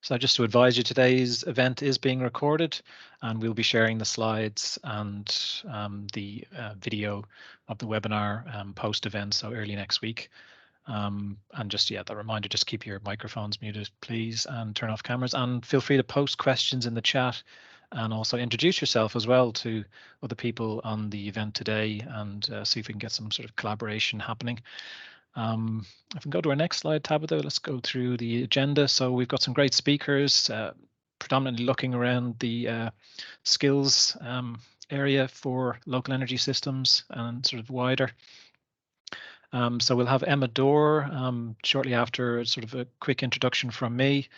So just to advise you, today's event is being recorded and we'll be sharing the slides and the video of the webinar post-event, so early next week. And just, the reminder, just keep your microphones muted, please, and turn off cameras. And feel free to post questions in the chat and also introduce yourself as well to other people on the event today and see if we can get some sort of collaboration happening. If we can go to our next slide, Tabitha, let's go through the agenda. So we've got some great speakers, predominantly looking around the skills area for local energy systems and sort of wider. So we'll have Emma Dorr shortly after, sort of a quick introduction from me.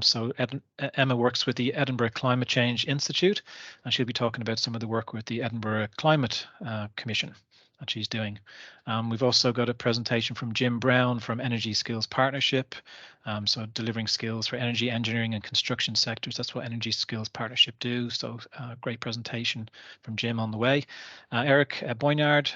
So Emma works with the Edinburgh Climate Change Institute, and she'll be talking about some of the work with the Edinburgh Climate Commission that she's doing. We've also got a presentation from Jim Brown from Energy Skills Partnership. So delivering skills for energy, engineering and construction sectors. That's what Energy Skills Partnership do. So great presentation from Jim on the way. Eric Boynard,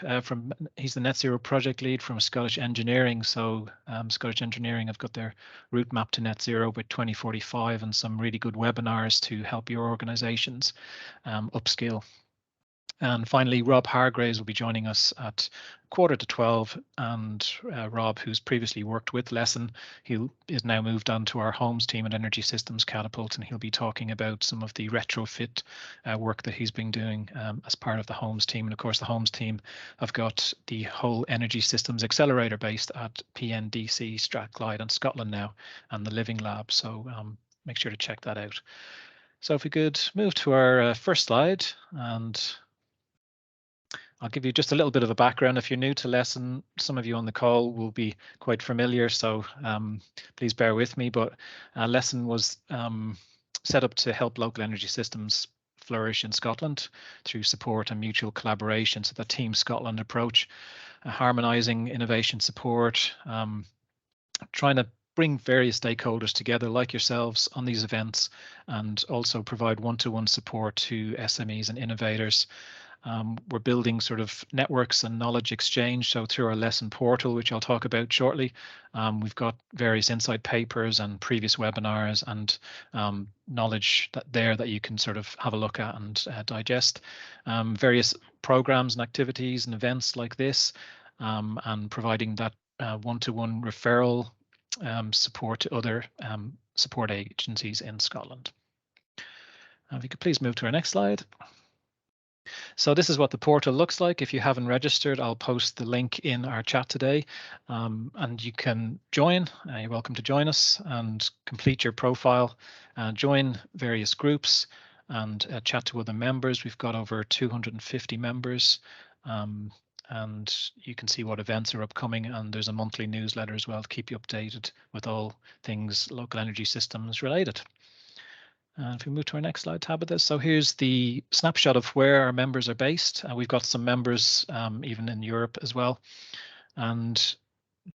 he's the Net Zero project lead from Scottish Engineering. So Scottish Engineering have got their route map to net zero by 2045 and some really good webinars to help your organizations upskill. And finally, Rob Hargraves will be joining us at 11:45. And Rob, who's previously worked with LESSIN, he is now moved on to our homes team at Energy Systems Catapult, and he'll be talking about some of the retrofit work that he's been doing as part of the homes team. And of course, the homes team have got the whole Energy Systems Accelerator based at PNDC Strathclyde in Scotland now, and the Living Lab. So make sure to check that out. So if we could move to our first slide, and I'll give you just a little bit of a background. If you're new to LESSIN, some of you on the call will be quite familiar, so please bear with me. But LESSIN was set up to help local energy systems flourish in Scotland through support and mutual collaboration. So the Team Scotland approach, harmonising innovation support, trying to bring various stakeholders together like yourselves on these events, and also provide one-to-one support to SMEs and innovators. We're building sort of networks and knowledge exchange. So through our LESSIN portal, which I'll talk about shortly, we've got various insight papers and previous webinars and knowledge that you can sort of have a look at and digest. Various programs and activities and events like this, and providing that one-to-one referral support to other support agencies in Scotland. If you could please move to our next slide. So this is what the portal looks like. If you haven't registered, I'll post the link in our chat today, and you can join. You're welcome to join us and complete your profile, join various groups and chat to other members. We've got over 250 members, and you can see what events are upcoming, and there's a monthly newsletter as well to keep you updated with all things local energy systems related. And if we move to our next slide, Tabitha. So here's the snapshot of where our members are based. We've got some members even in Europe as well. And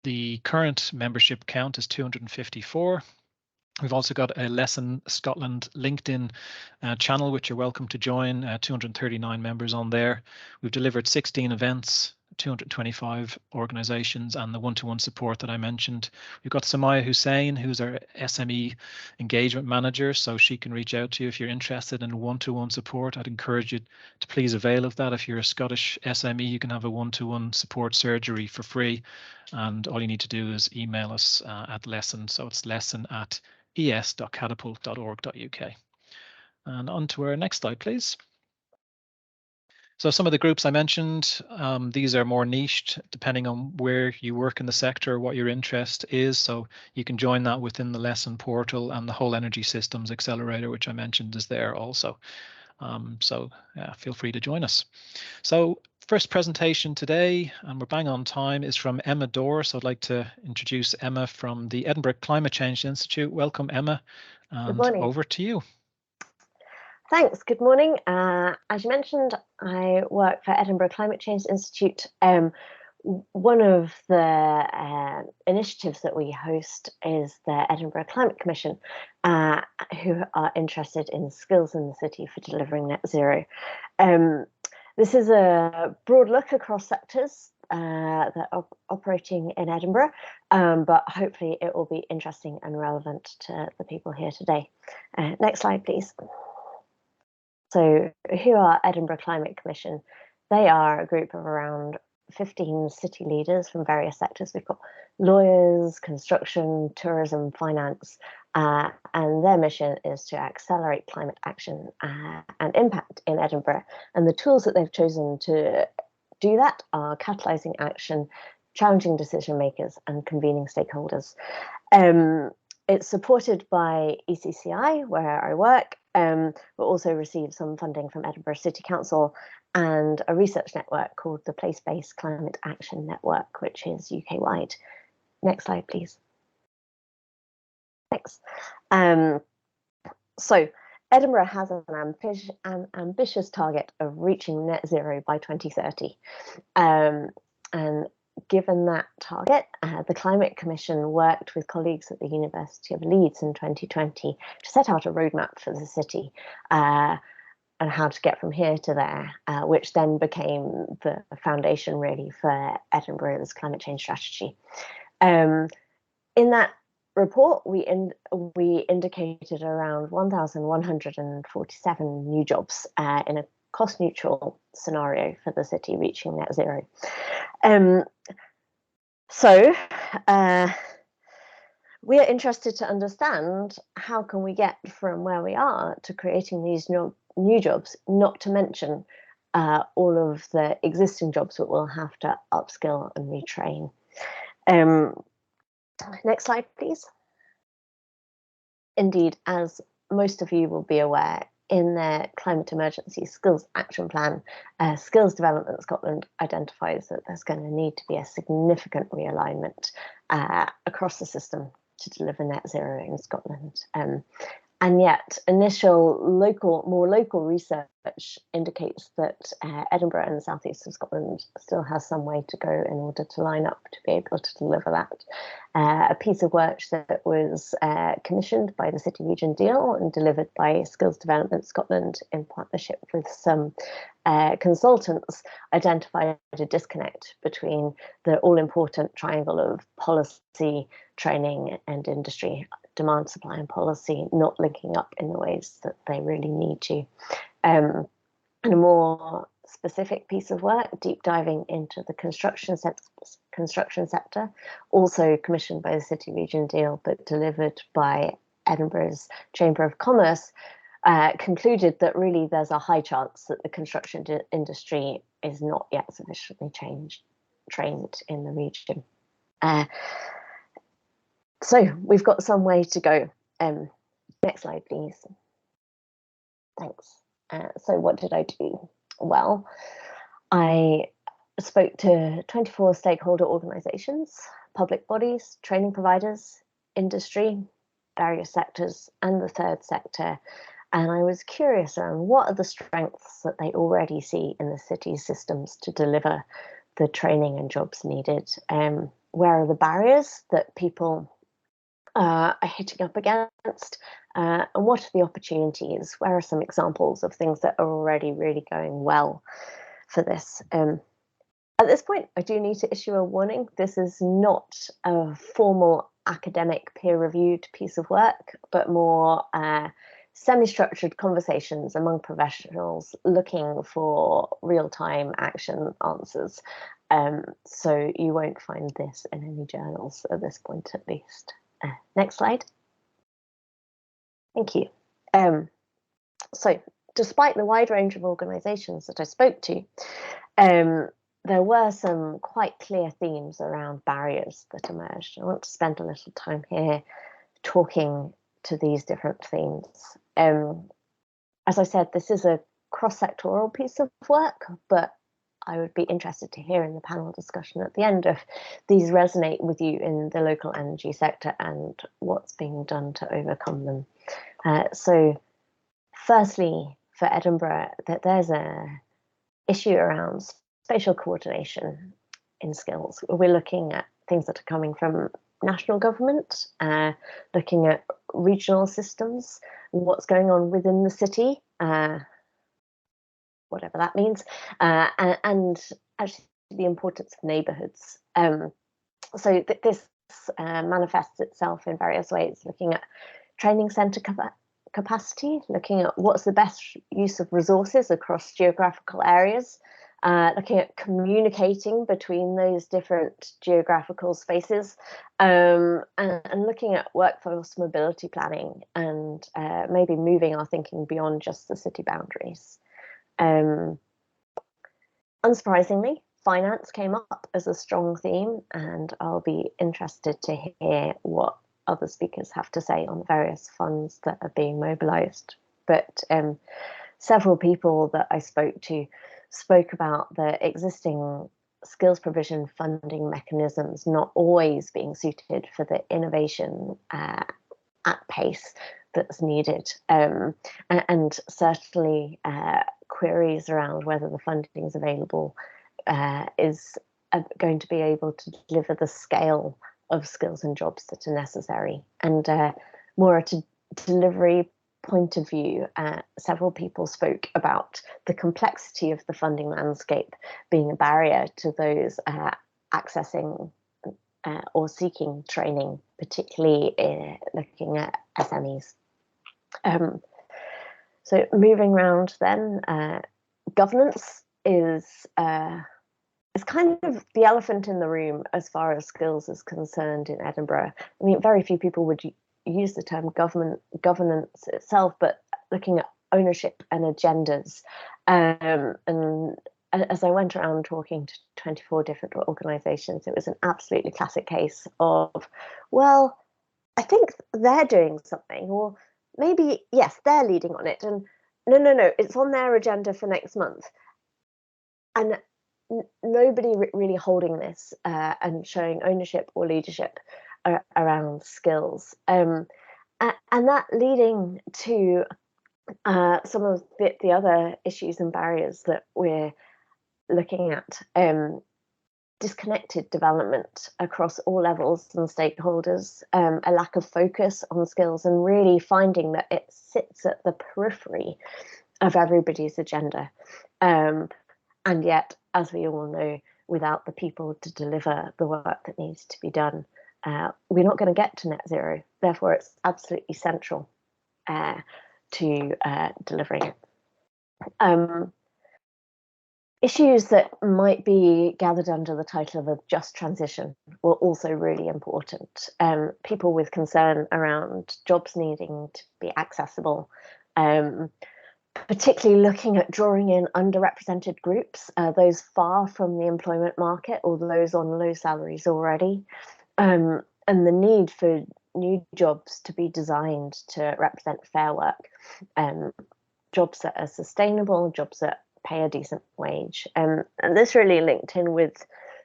the current membership count is 254. We've also got a LESSIN Scotland LinkedIn channel, which you're welcome to join, 239 members on there. We've delivered 16 events, 225 organizations, and the one-to-one support that I mentioned. We've got Samaya Hussain, who's our SME engagement manager, so she can reach out to you if you're interested in one-to-one support. I'd encourage you to please avail of that. If you're a Scottish SME, you can have a one-to-one support surgery for free, and all you need to do is email us at LESSIN. So it's lessin@es.catapult.org.uk. And on to our next slide, please. So some of the groups I mentioned, these are more niched depending on where you work in the sector, what your interest is. So you can join that within the LESSIN portal, and the whole Energy Systems Accelerator, which I mentioned, is there also. So feel free to join us. So first presentation today, and we're bang on time, is from Emma Dorr. So I'd like to introduce Emma from the Edinburgh Climate Change Institute. Welcome, Emma, and over to you. Thanks. Good morning. As you mentioned, I work for Edinburgh Climate Change Institute. One of the initiatives that we host is the Edinburgh Climate Commission, who are interested in skills in the city for delivering net zero. This is a broad look across sectors, that are operating in Edinburgh, but hopefully it will be interesting and relevant to the people here today. Next slide, please. So who are Edinburgh Climate Commission? They are a group of around 15 city leaders from various sectors. We've got lawyers, construction, tourism, finance, and their mission is to accelerate climate action and impact in Edinburgh. And the tools that they've chosen to do that are catalysing action, challenging decision makers, and convening stakeholders. It's supported by ECCI, where I work, but also receives some funding from Edinburgh City Council and a research network called the Place-Based Climate Action Network, which is UK-wide. Next slide, please. Thanks. So Edinburgh has an ambitious target of reaching net zero by 2030. And given that target, the Climate Commission worked with colleagues at the University of Leeds in 2020 to set out a roadmap for the city and how to get from here to there, which then became the foundation really for Edinburgh's climate change strategy. In that report, we indicated around 1,147 new jobs in a cost-neutral scenario for the city reaching net zero. So we are interested to understand how can we get from where we are to creating these new jobs, not to mention all of the existing jobs that we'll have to upskill and retrain. Next slide, please. Indeed, as most of you will be aware, in their Climate Emergency Skills Action Plan, Skills Development Scotland identifies that there's going to need to be a significant realignment across the system to deliver net zero in Scotland. And yet, initial more local research indicates that Edinburgh and the southeast of Scotland still has some way to go in order to line up to be able to deliver that. A piece of work that was commissioned by the City Region Deal and delivered by Skills Development Scotland in partnership with some consultants identified a disconnect between the all-important triangle of policy, training and industry, demand, supply and policy not linking up in the ways that they really need to. And a more specific piece of work, deep diving into the construction sector, also commissioned by the City Region Deal, but delivered by Edinburgh's Chamber of Commerce, concluded that really there's a high chance that the construction industry is not yet sufficiently trained in the region. So we've got some way to go. Next slide, please. Thanks. So what did I do? Well, I spoke to 24 stakeholder organisations, public bodies, training providers, industry, various sectors, and the third sector. And I was curious around what are the strengths that they already see in the city's systems to deliver the training and jobs needed. Where are the barriers that people are hitting up against, and what are the opportunities? Where are some examples of things that are already really going well for this? At this point, I do need to issue a warning. This is not a formal academic peer-reviewed piece of work, but more semi-structured conversations among professionals looking for real-time action answers. So you won't find this in any journals at this point, at least. Next slide. Thank you. So despite the wide range of organisations that I spoke to, there were some quite clear themes around barriers that emerged. I want to spend a little time here talking to these different themes. As I said, this is a cross-sectoral piece of work, but I would be interested to hear in the panel discussion at the end if these resonate with you in the local energy sector and what's being done to overcome them. So firstly, for Edinburgh, that there's a issue around spatial coordination in skills. We're looking at things that are coming from national government, looking at regional systems, what's going on within the city, whatever that means, and actually the importance of neighbourhoods. So this manifests itself in various ways, looking at training centre capacity, looking at what's the best use of resources across geographical areas, looking at communicating between those different geographical spaces, and looking at workforce mobility planning, and maybe moving our thinking beyond just the city boundaries. Unsurprisingly, finance came up as a strong theme, and I'll be interested to hear what other speakers have to say on the various funds that are being mobilised. But several people that I spoke to spoke about the existing skills provision funding mechanisms not always being suited for the innovation at pace that's needed, and certainly queries around whether the funding is available is going to be able to deliver the scale of skills and jobs that are necessary. And more at a delivery point of view, several people spoke about the complexity of the funding landscape being a barrier to those accessing or seeking training, particularly looking at SMEs. So moving around then, governance is kind of the elephant in the room as far as skills is concerned in Edinburgh. I mean, very few people would use the term governance itself, but looking at ownership and agendas. And as I went around talking to 24 different organisations, it was an absolutely classic case of, well, I think they're doing something, or maybe, yes, they're leading on it. And no, it's on their agenda for next month. And nobody really holding this and showing ownership or leadership around skills. And that leading to some of the other issues and barriers that we're looking at. Disconnected development across all levels and stakeholders, a lack of focus on skills, and really finding that it sits at the periphery of everybody's agenda. And yet, as we all know, without the people to deliver the work that needs to be done, we're not going to get to net zero. Therefore, it's absolutely central to delivering it. Issues that might be gathered under the title of a just transition were also really important. People with concern around jobs needing to be accessible, particularly looking at drawing in underrepresented groups, those far from the employment market or those on low salaries already, and the need for new jobs to be designed to represent fair work, jobs that are sustainable, jobs that pay a decent wage. And this really linked in with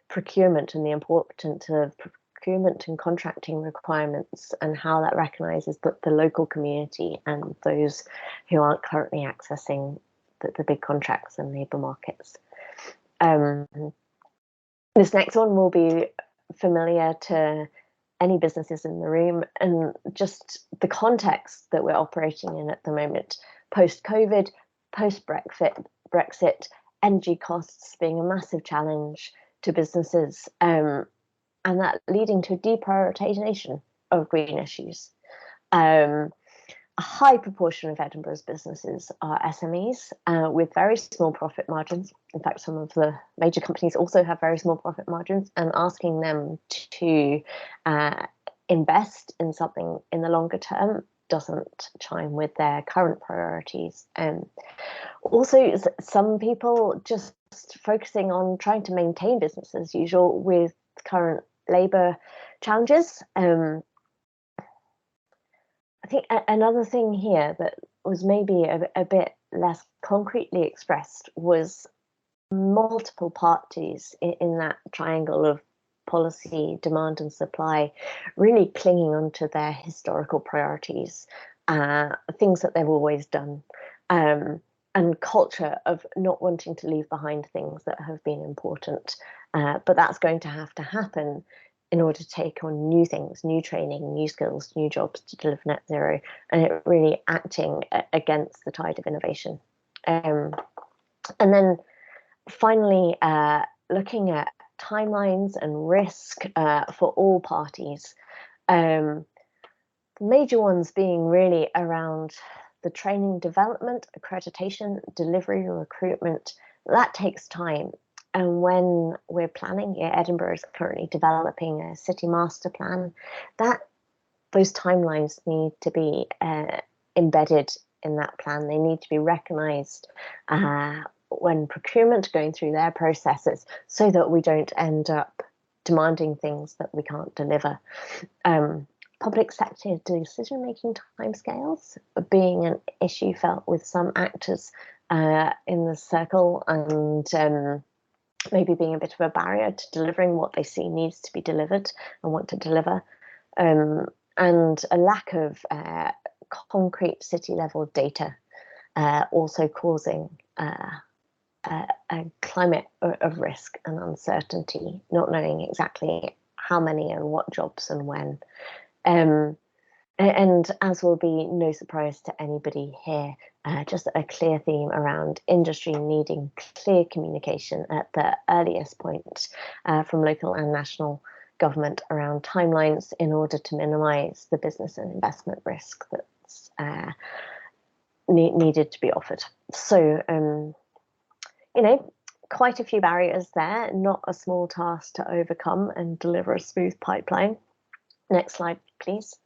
procurement and the importance of procurement and contracting requirements, and how that recognises that the local community and those who aren't currently accessing the big contracts and labour markets. This next one will be familiar to any businesses in the room, and just the context that we're operating in at the moment, post-COVID, post-Brexit, energy costs being a massive challenge to businesses, and that leading to a deprioritisation of green issues. A high proportion of Edinburgh's businesses are SMEs with very small profit margins. In fact, some of the major companies also have very small profit margins, and asking them to invest in something in the longer term doesn't chime with their current priorities. Also, some people just focusing on trying to maintain business as usual with current labour challenges. I think another thing here that was maybe a bit less concretely expressed was multiple parties in that triangle of policy, demand and supply really clinging onto their historical priorities, things that they've always done, and culture of not wanting to leave behind things that have been important. But that's going to have to happen in order to take on new things, new training, new skills, new jobs to deliver net zero, and it really acting against the tide of innovation. And then finally, looking at timelines and risk for all parties. The major ones being really around the training development, accreditation, delivery, recruitment. That takes time. And when we're planning, Edinburgh is currently developing a city master plan, those timelines need to be embedded in that plan. They need to be recognised when procurement going through their processes, so that we don't end up demanding things that we can't deliver. Public sector decision-making timescales being an issue felt with some actors in the circle, and maybe being a bit of a barrier to delivering what they see needs to be delivered and want to deliver. And a lack of concrete city-level data also causing a climate of risk and uncertainty, not knowing exactly how many and what jobs and when. And as will be no surprise to anybody here, just a clear theme around industry needing clear communication at the earliest point from local and national government around timelines in order to minimise the business and investment risk that's needed to be offered. So, quite a few barriers there, not a small task to overcome and deliver a smooth pipeline. Next slide, please.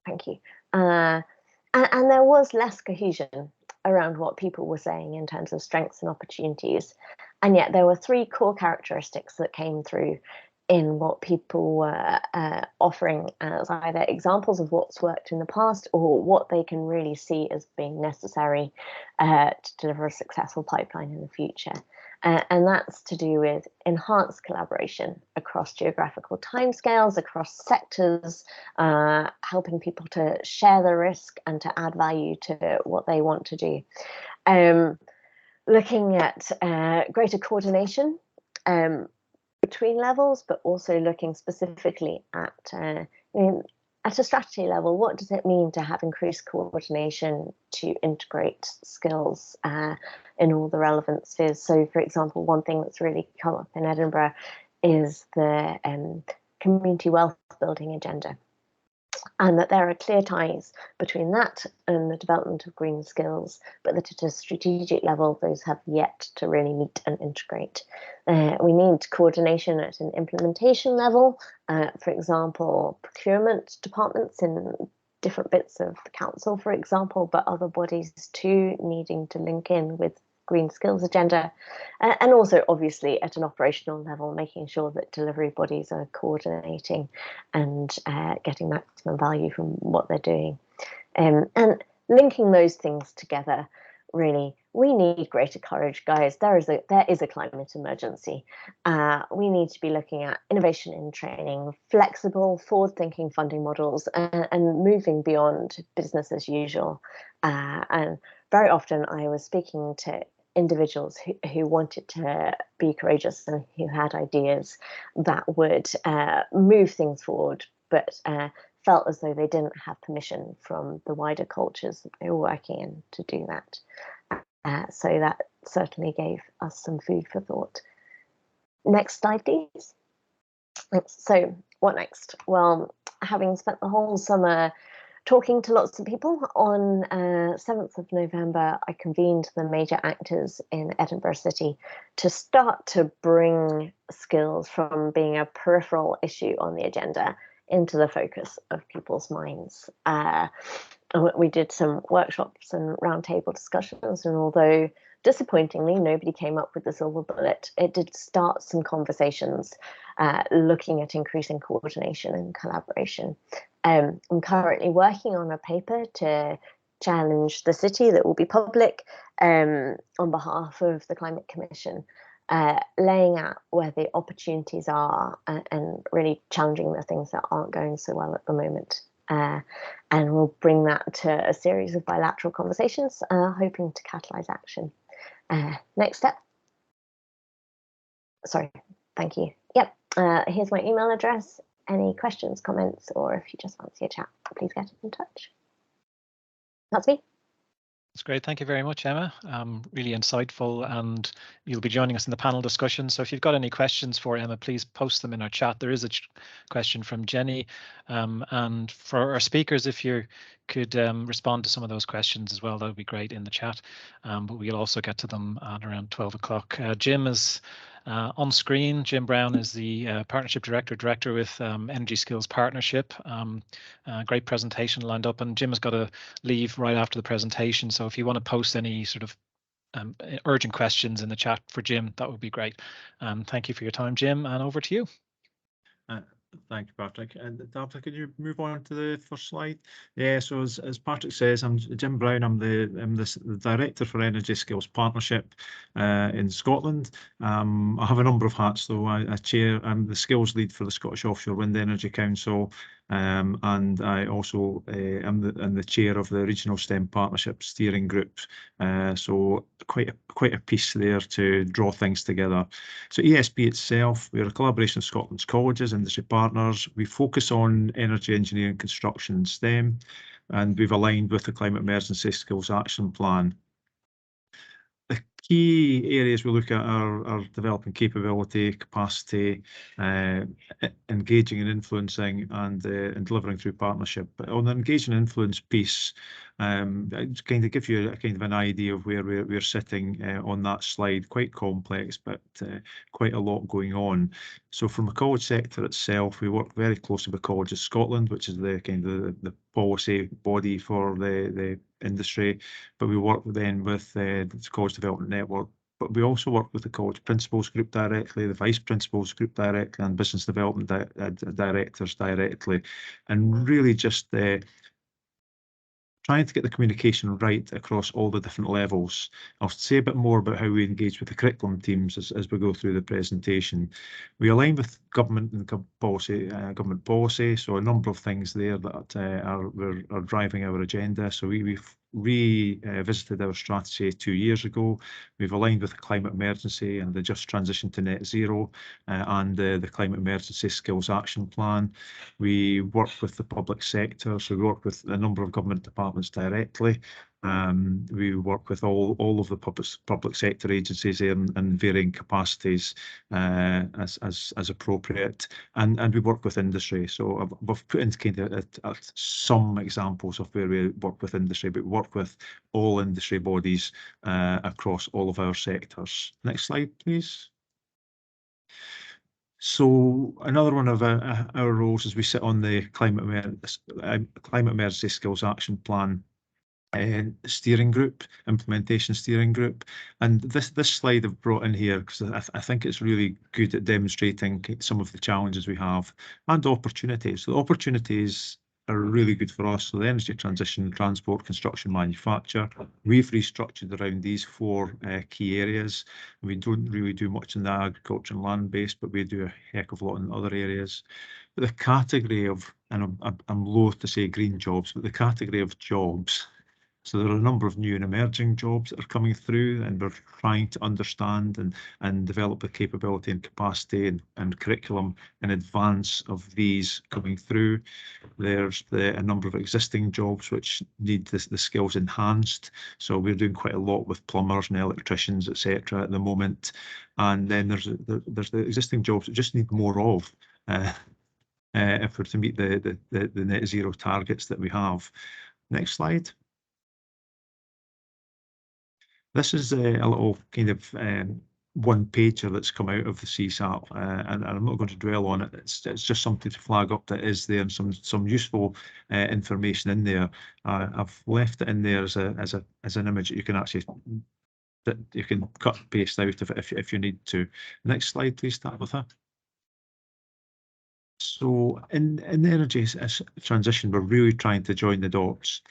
Thank you. And there was less cohesion around what people were saying in terms of strengths and opportunities. And yet there were three core characteristics that came through in what people were offering as either examples of what's worked in the past or what they can really see as being necessary to deliver a successful pipeline in the future. And that's to do with enhanced collaboration across geographical timescales, across sectors, helping people to share the risk and to add value to what they want to do. Looking at greater coordination between levels, but also looking specifically at a strategy level. What does it mean to have increased coordination to integrate skills in all the relevant spheres? So, for example, one thing that's really come up in Edinburgh is the community wealth building agenda, and that there are clear ties between that and the development of green skills, but that at a strategic level, those have yet to really meet and integrate. We need coordination at an implementation level, for example, procurement departments in different bits of the council, for example, but other bodies too needing to link in with green skills agenda, and also obviously at an operational level, making sure that delivery bodies are coordinating and getting maximum value from what they're doing, and linking those things together. Really, we need greater courage, guys. There is a climate emergency. We need to be looking at innovation in training, flexible, forward-thinking funding models, and moving beyond business as usual. And very often I was speaking to individuals who wanted to be courageous and who had ideas that would move things forward, but felt as though they didn't have permission from the wider cultures that they were working in to do that. So that certainly gave us some food for thought. Next slide, please. So what next? Well, having spent the whole summer talking to lots of people, on 7th of November, I convened the major actors in Edinburgh City to start to bring skills from being a peripheral issue on the agenda into the focus of people's minds. We did some workshops and roundtable discussions, and although disappointingly nobody came up with the silver bullet, it did start some conversations looking at increasing coordination and collaboration. I'm currently working on a paper to challenge the city that will be public on behalf of the Climate Commission, laying out where the opportunities are and really challenging the things that aren't going so well at the moment. And we'll bring that to a series of bilateral conversations, hoping to catalyse action. Next step. Sorry, thank you. Yep, here's my email address. Any questions, comments, or if you just fancy a chat, please get in touch. That's me. That's great. Thank you very much, Emma. Really insightful, and you'll be joining us in the panel discussion. So if you've got any questions for Emma, please post them in our chat. There is a question from Jenny. And for our speakers, if you could respond to some of those questions as well, that would be great in the chat. But we'll also get to them at around 12 o'clock. Jim is on screen. Jim Brown is the Partnership Director with Energy Skills Partnership. Great presentation lined up, and Jim has got to leave right after the presentation. So if you want to post any sort of urgent questions in the chat for Jim, that would be great. Thank you for your time, Jim, and over to you. Thank you, Patrick. And Tabitha, could you move on to the first slide? Yeah, so as Patrick says, I'm Jim Brown. I'm the Director for Energy Skills Partnership in Scotland. I have a number of hats, though. I'm the skills lead for the Scottish Offshore Wind Energy Council, and I also am the chair of the Regional STEM Partnership Steering Group. So quite a piece there to draw things together. So ESP itself, we're a collaboration of Scotland's colleges, industry partners. We focus on energy, engineering, construction, and STEM, and we've aligned with the Climate Emergency Skills Action Plan. The key areas we look at are developing capability, capacity, engaging and influencing, and delivering through partnership. But on the engage and influence piece, to kind of give you a kind of an idea of where we're sitting on that slide. Quite complex, but quite a lot going on. So from the college sector itself, we work very closely with Colleges Scotland, which is the kind of the policy body for the industry, but we work then with the College Development Network, but we also work with the College Principals Group directly, the Vice Principals Group directly, and Business Development Directors directly, and really just trying to get the communication right across all the different levels. I'll say a bit more about how we engage with the curriculum teams as we go through the presentation. We align with government and government policy, so a number of things there that are driving our agenda. So we've revisited our strategy 2 years ago. We've aligned with the climate emergency and the just transition to net zero and the climate emergency skills action plan. We work with the public sector, so we work with a number of government departments directly. We work with all of the public sector agencies in varying capacities as appropriate, and we work with industry. So we've put in kind of some examples of where we work with industry, but we work with all industry bodies across all of our sectors. Next slide, please. So another one of our roles is we sit on the climate emergency skills action plan steering group, implementation steering group, and this slide I've brought in here because I think it's really good at demonstrating some of the challenges we have and opportunities. So the opportunities are really good for us. So the energy transition, transport, construction, manufacture. We've restructured around these 4 key areas. We don't really do much in the agriculture and land base, but we do a heck of a lot in other areas. But the category of, and I'm loath to say green jobs, but the category of jobs. So there are a number of new and emerging jobs that are coming through, and we're trying to understand and develop the capability and capacity and curriculum in advance of these coming through. There's a number of existing jobs which need the skills enhanced. So we're doing quite a lot with plumbers and electricians, etc. at the moment. And then there's the existing jobs that just need more of if we're to meet the net zero targets that we have. Next slide. This is a little kind of one-pager that's come out of the CSAP, and I'm not going to dwell on it. It's just something to flag up that is there and some useful information in there. I've left it in there as an image that you can actually cut and paste out if you need to. Next slide, please, Tabitha. So in the energy transition, we're really trying to join the dots.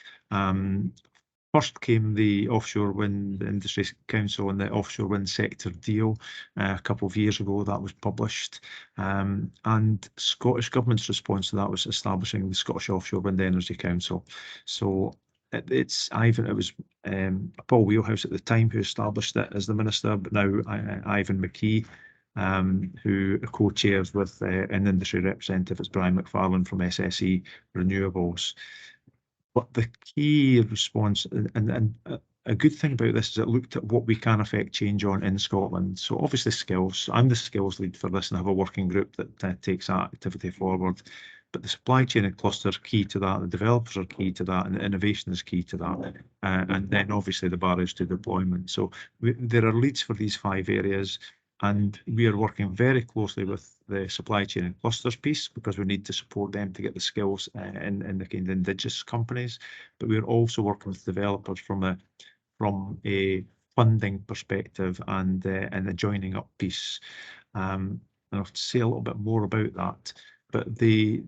First came the Offshore Wind Industry Council and the Offshore Wind Sector Deal a couple of years ago. That was published, and Scottish Government's response to that was establishing the Scottish Offshore Wind Energy Council. So it was Paul Wheelhouse at the time who established it as the minister, but now Ivan McKee, who co-chairs with an industry representative, it's Brian McFarlane from SSE Renewables. But the key response, and a good thing about this is it looked at what we can affect change on in Scotland. So obviously skills. I'm the skills lead for this and have a working group that takes that activity forward. But the supply chain and cluster are key to that, the developers are key to that, and the innovation is key to that. And then obviously the barriers to deployment. So there are leads for these 5 areas, and we are working very closely with the supply chain and clusters piece because we need to support them to get the skills in the kind of indigenous companies. But we're also working with developers from a funding perspective and a joining up piece. And I'll have to say a little bit more about that. But the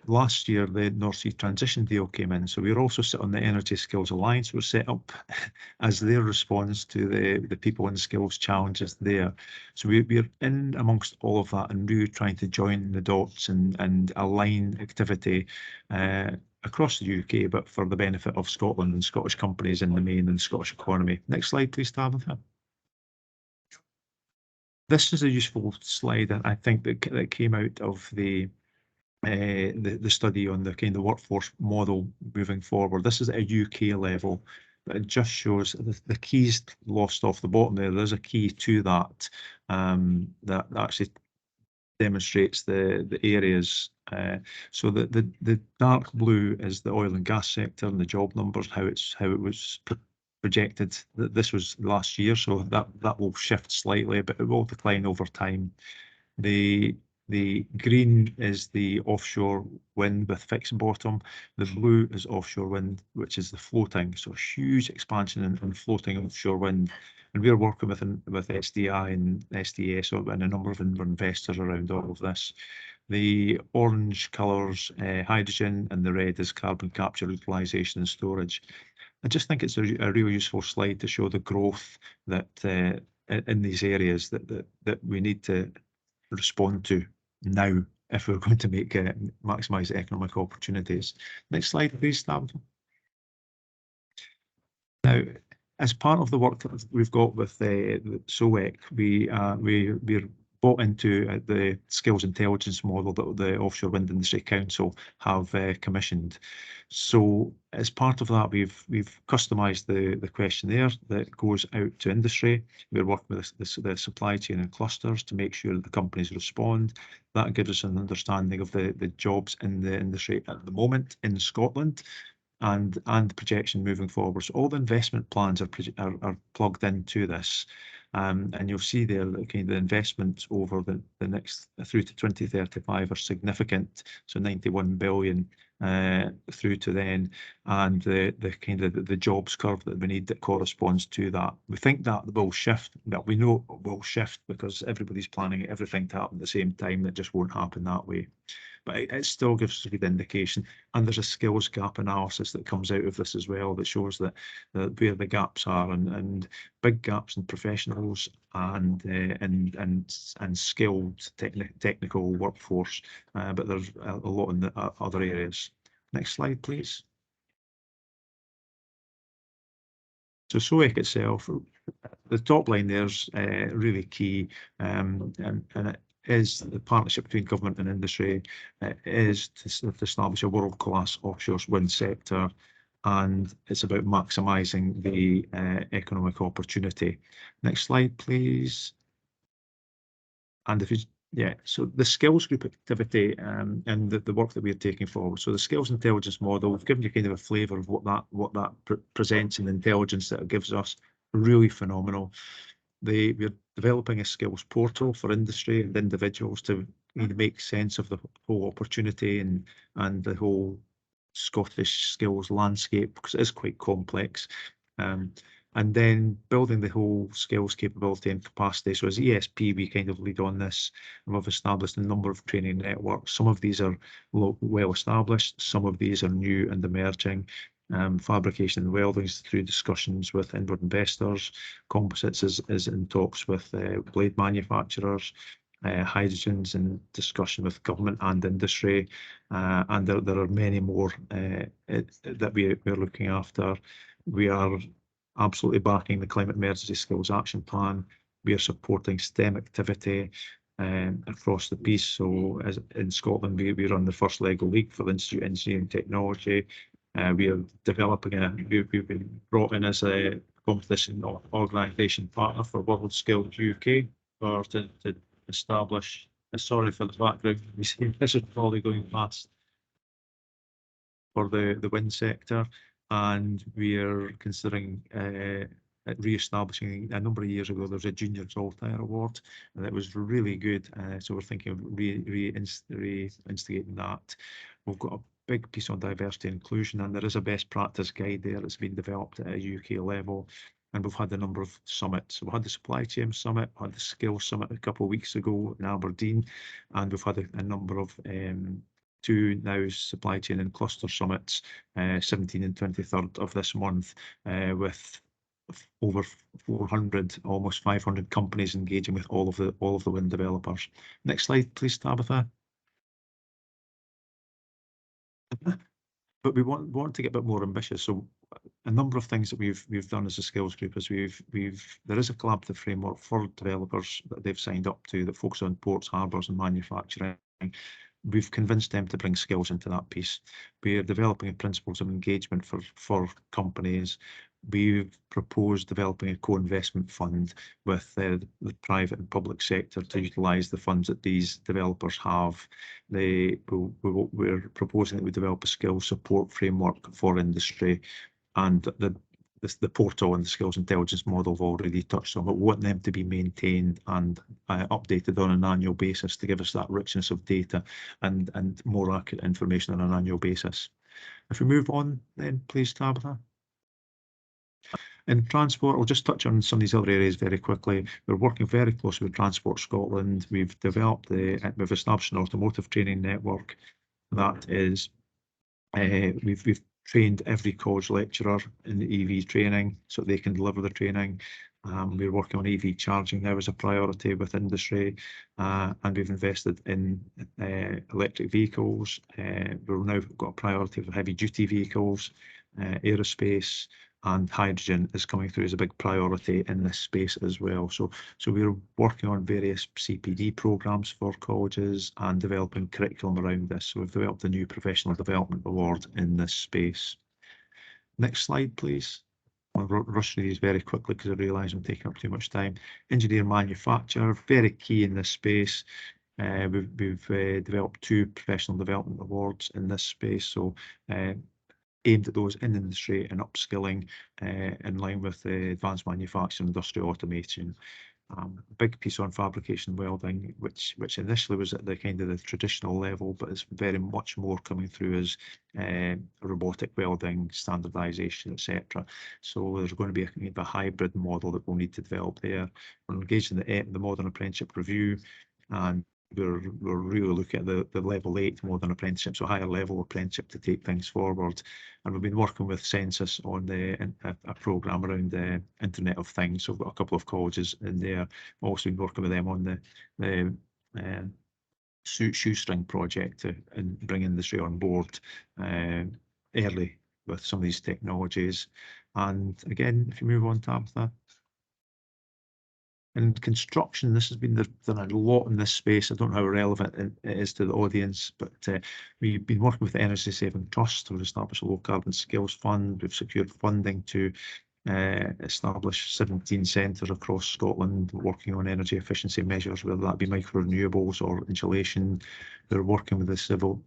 last year, the North Sea Transition Deal came in. So we were also sit on the Energy Skills Alliance was set up as their response to the people and skills challenges there. So we're in amongst all of that and really trying to join the dots and align activity across the UK, but for the benefit of Scotland and Scottish companies in the main and Scottish economy. Next slide, please, Tabitha. This is a useful slide, and I think that came out of the study on the kind of workforce model moving forward. This is at a UK level, but it just shows the keys lost off the bottom there. There's a key to that that actually demonstrates the areas. So the dark blue is the oil and gas sector and the job numbers, how it was projected. This was last year, so that will shift slightly, but it will decline over time. The green is the offshore wind with fixed bottom. The blue is offshore wind, which is the floating. So huge expansion in floating offshore wind. And we're working with SDI and SDS and a number of investors around all of this. The orange colours, hydrogen, and the red is carbon capture, utilisation and storage. I just think it's a really useful slide to show the growth that in these areas that we need to respond to now if we're going to make maximise economic opportunities. Next slide, please, Tabitha. Now, as part of the work that we've got with the SOEC, we're bought into the skills intelligence model that the Offshore Wind Industry Council have commissioned. So as part of that, we've customised the questionnaire that goes out to industry. We're working with the supply chain and clusters to make sure that the companies respond. That gives us an understanding of the jobs in the industry at the moment in Scotland, and projection moving forward. So all the investment plans are plugged into this. And you'll see there that kind of the investments over the next through to 2035 are significant. So 91 billion through to then, and the kind of the jobs curve that we need that corresponds to that. We think that will shift. Well, we know it will shift because everybody's planning everything to happen at the same time. That just won't happen that way. But it still gives us a good indication. And there's a skills gap analysis that comes out of this as well that shows that where the gaps are, and big gaps in professionals and skilled technical workforce. But there's a lot in the other areas. Next slide, please. So SOEC itself, the top line there's really key, and it is the partnership between government and industry, is to establish a world-class offshore wind sector, and it's about maximising the economic opportunity. Next slide, please. And if you, so the skills group activity and the work that we're taking forward. So the skills intelligence model, we've given you kind of a flavour of what that presents and the intelligence that it gives us. Really phenomenal. We're developing a skills portal for industry and individuals to make sense of the whole opportunity and the whole Scottish skills landscape, because it is quite complex. And then building the whole skills capability and capacity. So as ESP, we kind of lead on this, and we've established a number of training networks. Some of these are well established, some of these are new and emerging. Fabrication and welding through discussions with inward investors. Composites is in talks with blade manufacturers. Hydrogen's in discussion with government and industry, and there are many more that we're looking after. We are absolutely backing the Climate Emergency Skills Action Plan. We are supporting STEM activity across the piece. So as in Scotland, we run the first LEGO League for the Institute of Engineering Technology. We are developing we've been brought in as a competition organisation partner for World Skills UK to establish. Sorry for the background. We see this is probably going past for the wind sector, and we are considering re-establishing. A number of years ago there was a Junior Saltire Award, and it was really good, so we're thinking of reinstigating that. We've got a big piece on diversity and inclusion, and there is a best practice guide there that's been developed at a UK level, and we've had a number of summits. We had the supply chain summit, had the skills summit a couple of weeks ago in Aberdeen, and we've had a number of two now supply chain and cluster summits, 17th and 23rd of this month, with over 400, almost 500 companies engaging with all of the wind developers. Next slide, please, Tabitha. But we want to get a bit more ambitious. So a number of things that we've done as a skills group is there is a collaborative framework for developers that they've signed up to that focus on ports, harbours and manufacturing. We've convinced them to bring skills into that piece. We are developing principles of engagement for companies. We've proposed developing a co-investment fund with the private and public sector to utilise the funds that these developers have. We're proposing that we develop a skills support framework for industry, and the portal and the skills intelligence model have already touched on, but we want them to be maintained and updated on an annual basis to give us that richness of data and more accurate information on an annual basis. If we move on then, please, Tabitha. In transport, I'll just touch on some of these other areas very quickly. We're working very closely with Transport Scotland. We've established an automotive training network that is, we've trained every college lecturer in the EV training so they can deliver the training. We're working on EV charging now as a priority with industry, and we've invested in electric vehicles. We've now got a priority for heavy duty vehicles, aerospace, and hydrogen is coming through as a big priority in this space as well. So we're working on various CPD programs for colleges and developing curriculum around this. So we've developed a new professional development award in this space. Next slide, please. I'll rush through these very quickly because I realise I'm taking up too much time. Engineer manufacture, very key in this space. We've developed 2 professional development awards in this space. So aimed at those in industry and upskilling in line with advanced manufacturing, industrial automation. Big piece on fabrication welding, which initially was at the kind of the traditional level, but it's very much more coming through as robotic welding, standardization, etc. So there's going to be a hybrid model that we'll need to develop there. We're engaged in the Modern Apprenticeship Review, and we're really looking at the level 8 modern apprenticeship, so higher level apprenticeship to take things forward. And we've been working with Census on a programme around the Internet of Things. So we've got a couple of colleges in there. We've also been working with them on the shoestring project to bring industry on board early with some of these technologies. And again, if you move on, Tabitha. In construction, this has been done a lot in this space. I don't know how relevant it is to the audience, but we've been working with the Energy Saving Trust to establish a low carbon skills fund. We've secured funding to establish 17 centres across Scotland working on energy efficiency measures, whether that be micro renewables or insulation. We're working with the Civil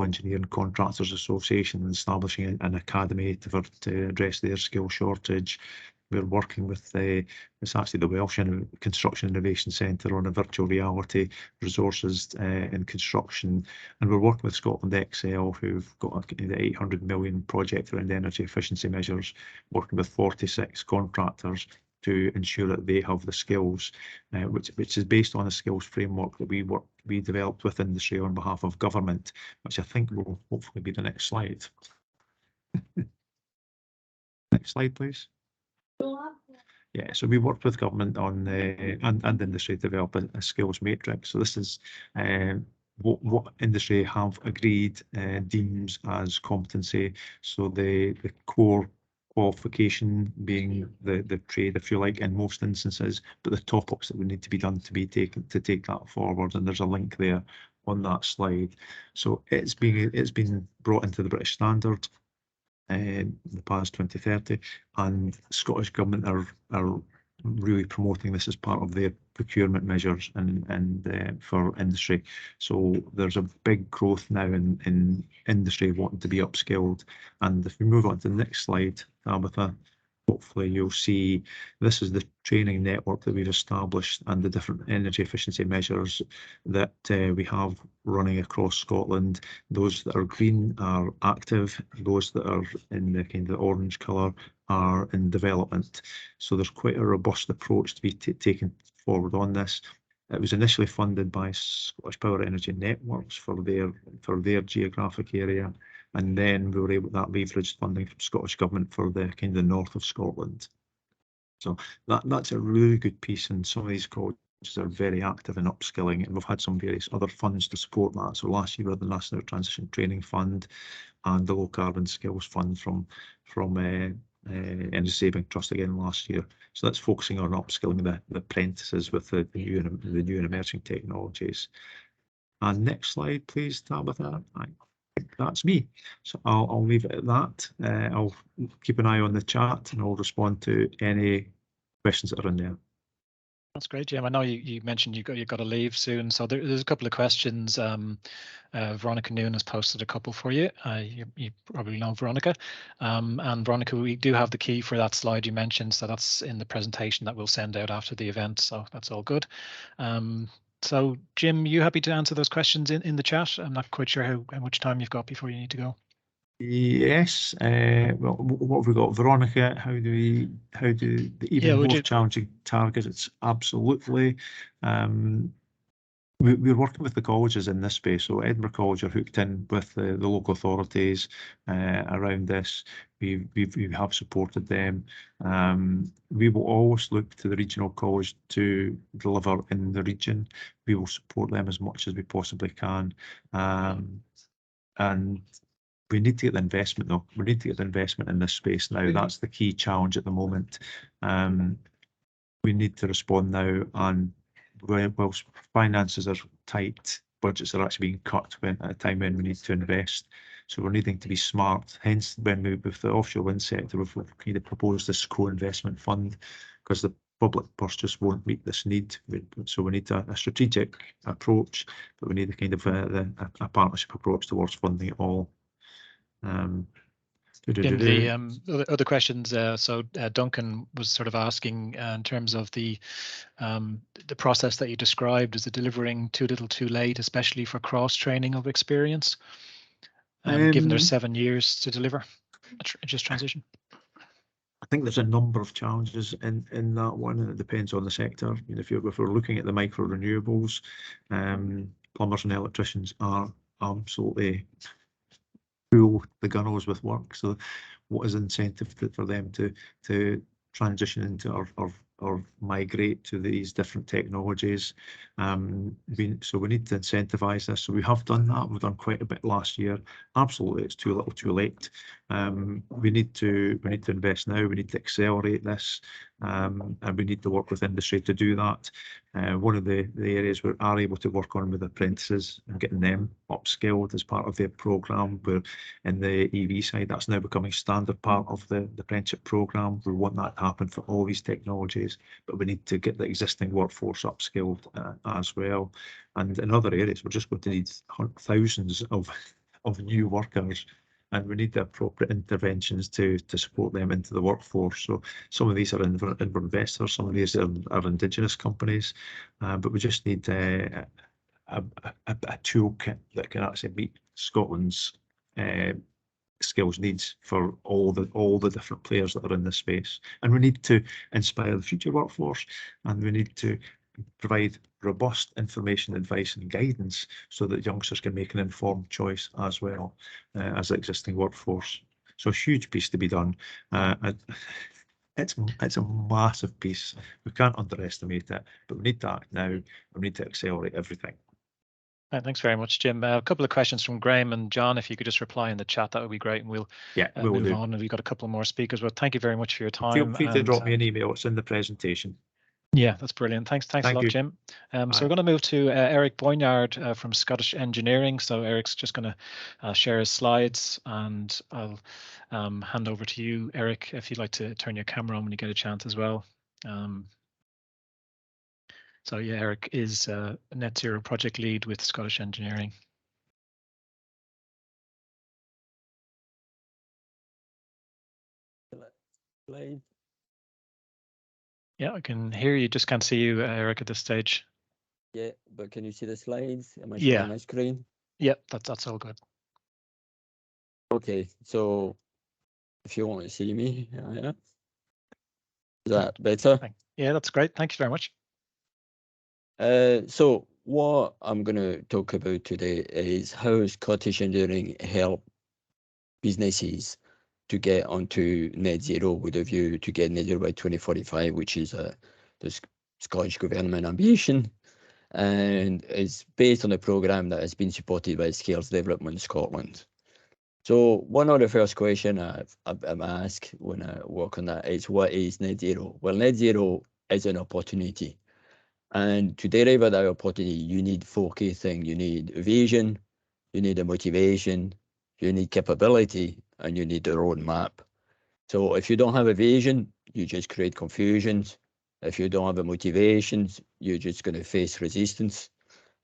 Engineering Contractors Association and establishing an academy to address their skill shortage. We're working with it's actually the Welsh Construction Innovation Centre on a virtual reality resources in construction, and we're working with Scotland Excel, who've got the 800 million project around energy efficiency measures, working with 46 contractors to ensure that they have the skills, which is based on a skills framework that we developed with industry on behalf of government, which I think will hopefully be the next slide. Next slide, please. Yeah, so we worked with government on and industry to develop a skills matrix. So this is what industry have agreed deems as competency. So the core qualification being the trade, if you like, in most instances, but the top-ups that would need to be done to take that forward. And there's a link there on that slide. So it's been brought into the British standard. the past 2030, and the Scottish Government are really promoting this as part of their procurement measures and for industry. So there's a big growth now in industry wanting to be upskilled. And if we move on to the next slide, Tabitha, hopefully you'll see this is the training network that we've established and the different energy efficiency measures that we have running across Scotland. Those that are green are active, those that are in the kind of orange colour are in development. So there's quite a robust approach to be taken forward on this. It was initially funded by Scottish Power Energy Networks for their geographic area, and then we were able to leverage funding from Scottish Government for the kind of north of Scotland. So that's a really good piece, and some of these colleges are very active in upskilling, and we've had some various other funds to support that. So last year we had the National Transition Training Fund and the Low Carbon Skills Fund from Energy Saving Trust again last year. So that's focusing on upskilling the apprentices with the new and emerging technologies. And next slide, please, Tabitha. I think that's me. So I'll leave it at that. I'll keep an eye on the chat and I'll respond to any questions that are in there. That's great, Jim. I know you mentioned you've got to leave soon, so there's a couple of questions. Veronica Noon has posted a couple for you. You probably know Veronica. And Veronica, we do have the key for that slide you mentioned, so that's in the presentation that we'll send out after the event, so that's all good. So Jim, you happy to answer those questions in the chat? I'm not quite sure how much time you've got before you need to go. Yes. Well, what have we got, Veronica? How do the even more challenging targets? Absolutely. We're working with the colleges in this space. So Edinburgh College are hooked in with the local authorities around this. We have supported them. We will always look to the regional college to deliver in the region. We will support them as much as we possibly can. And we need to get the investment though. We need to get the investment in this space now. That's the key challenge at the moment. We need to respond now, and whilst finances are tight, budgets are actually being cut at a time when we need to invest. So we're needing to be smart. Hence, when we with the offshore wind sector, we've kind of proposed this co-investment fund, because the public purse just won't meet this need. So we need a strategic approach, but we need a kind of a partnership approach towards funding it all. Jim, the other questions. So Duncan was sort of asking in terms of the process that you described. Is it delivering too little, too late, especially for cross training of experience? Given there's 7 years to deliver just transition. I think there's a number of challenges in that one, and it depends on the sector. You know, if we're looking at the micro renewables, plumbers and electricians are absolutely full the gunnels with work. So what is the incentive for them to transition into or migrate to these different technologies? So we need to incentivize this. So we have done that. We've done quite a bit last year. Absolutely, it's too little, too late. We need to invest now. We need to accelerate this, and we need to work with industry to do that. One of the areas we are able to work on with apprentices and getting them upskilled as part of their programme. Where in the EV side, that's now becoming standard part of the apprenticeship programme. We want that to happen for all these technologies, but we need to get the existing workforce upskilled as well. And in other areas, we're just going to need thousands of new workers, and we need the appropriate interventions to support them into the workforce. So some of these are investors, some of these are Indigenous companies, but we just need a toolkit that can actually meet Scotland's skills needs for all the different players that are in this space. And we need to inspire the future workforce, and we need to provide robust information, advice and guidance so that youngsters can make an informed choice as well as the existing workforce. So a huge piece to be done. It's a massive piece. We can't underestimate it, but we need to act now. We need to accelerate everything. Thanks very much, Jim. A couple of questions from Graham and John. If you could just reply in the chat, that would be great, and we'll move on. And we've got a couple more speakers. But thank you very much for your time. Feel free to drop me an email. It's in the presentation. Yeah, that's brilliant. Thanks a Thank lot, you. Jim. So Aye. we're going to move to Eric Boynard from Scottish Engineering. So Eric's just going to share his slides, and I'll hand over to you, Eric, if you'd like to turn your camera on when you get a chance as well. So yeah, Eric is a net zero project lead with Scottish Engineering. Slide. Yeah, I can hear you. Just can't see you, Eric, at this stage. Yeah, but can you see the slides? Am I Yeah. showing my screen? Yeah, that's all good. Okay, so if you want to see me, yeah. Is that better? Yeah, that's great. Thank you very much. So what I'm going to talk about today is how Scottish Engineering help businesses to get onto net zero with a view to get net zero by 2045, which is the Scottish Government ambition, and it's based on a programme that has been supported by Skills Development Scotland. So one of the first questions I'm asked when I work on that is, what is net zero? Well, net zero is an opportunity. And to deliver that opportunity, you need 4 key things. You need a vision, you need a motivation, you need capability, and you need a roadmap. So if you don't have a vision, you just create confusions. If you don't have a motivation, you're just going to face resistance.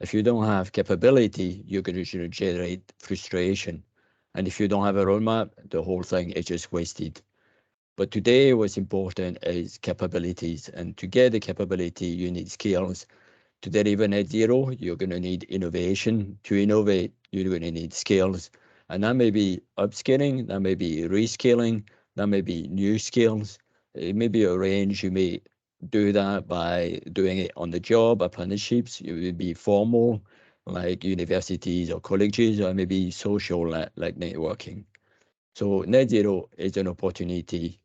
If you don't have capability, you're going to generate frustration. And if you don't have a roadmap, the whole thing is just wasted. But today, what's important is capabilities. And to get the capability, you need skills. To deliver net zero, you're going to need innovation. To innovate, you're going to need skills. And that may be upskilling, that may be reskilling, that may be new skills. It may be a range. You may do that by doing it on the job, apprenticeships. It would be formal, like universities or colleges, or maybe social, like networking. So net zero is an opportunity.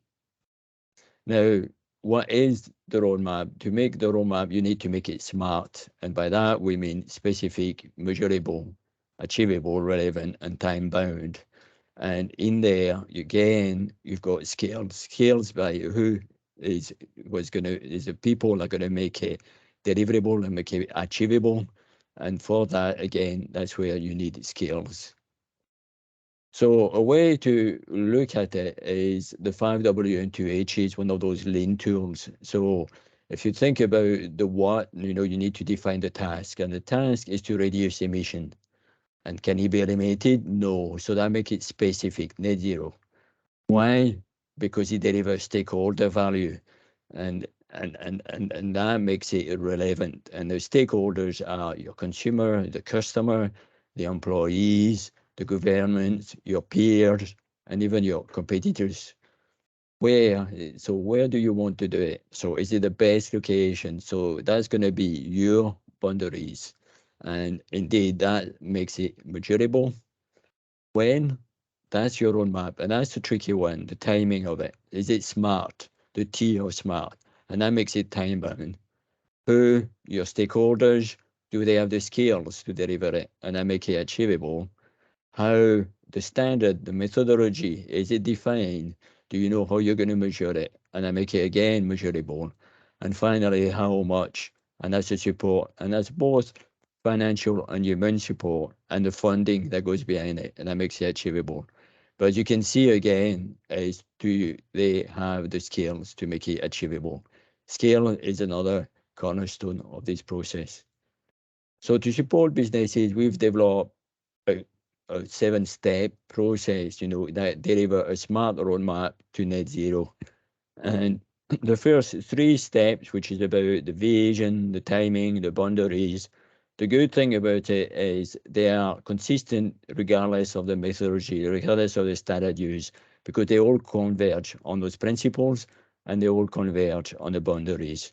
Now, what is the roadmap? To make the roadmap, you need to make it smart. And by that, we mean specific, measurable, achievable, relevant, and time-bound. And in there, again, you've got skills. Skills by who is the people are going to make it deliverable and make it achievable. And for that, again, that's where you need skills. So a way to look at it is the 5W and 2H is one of those lean tools. So if you think about the what, you need to define the task, and the task is to reduce emission. And can it be eliminated? No. So that makes it specific, net zero. Why? Because it delivers stakeholder value, and that makes it relevant. And the stakeholders are your consumer, the customer, the employees, the government, your peers, and even your competitors. Where do you want to do it? So is it the best location? So that's going to be your boundaries. And indeed, that makes it measurable. When? That's your roadmap. And that's the tricky one, the timing of it. Is it smart? The T of smart. And that makes it time bound. Who? Your stakeholders. Do they have the skills to deliver it? And that make it achievable. How? The standard, the methodology, is it defined? Do you know how you're going to measure it? And I make it again measurable. And finally, how much? And that's the support. And that's both financial and human support and the funding that goes behind it. And that makes it achievable. But as you can see again, is do they have the skills to make it achievable? Scale is another cornerstone of this process. So to support businesses, we've developed a 7-step process, that deliver a smart roadmap to net zero. And the first 3 steps, which is about the vision, the timing, the boundaries, the good thing about it is they are consistent regardless of the methodology, regardless of the standard use, because they all converge on those principles and they all converge on the boundaries.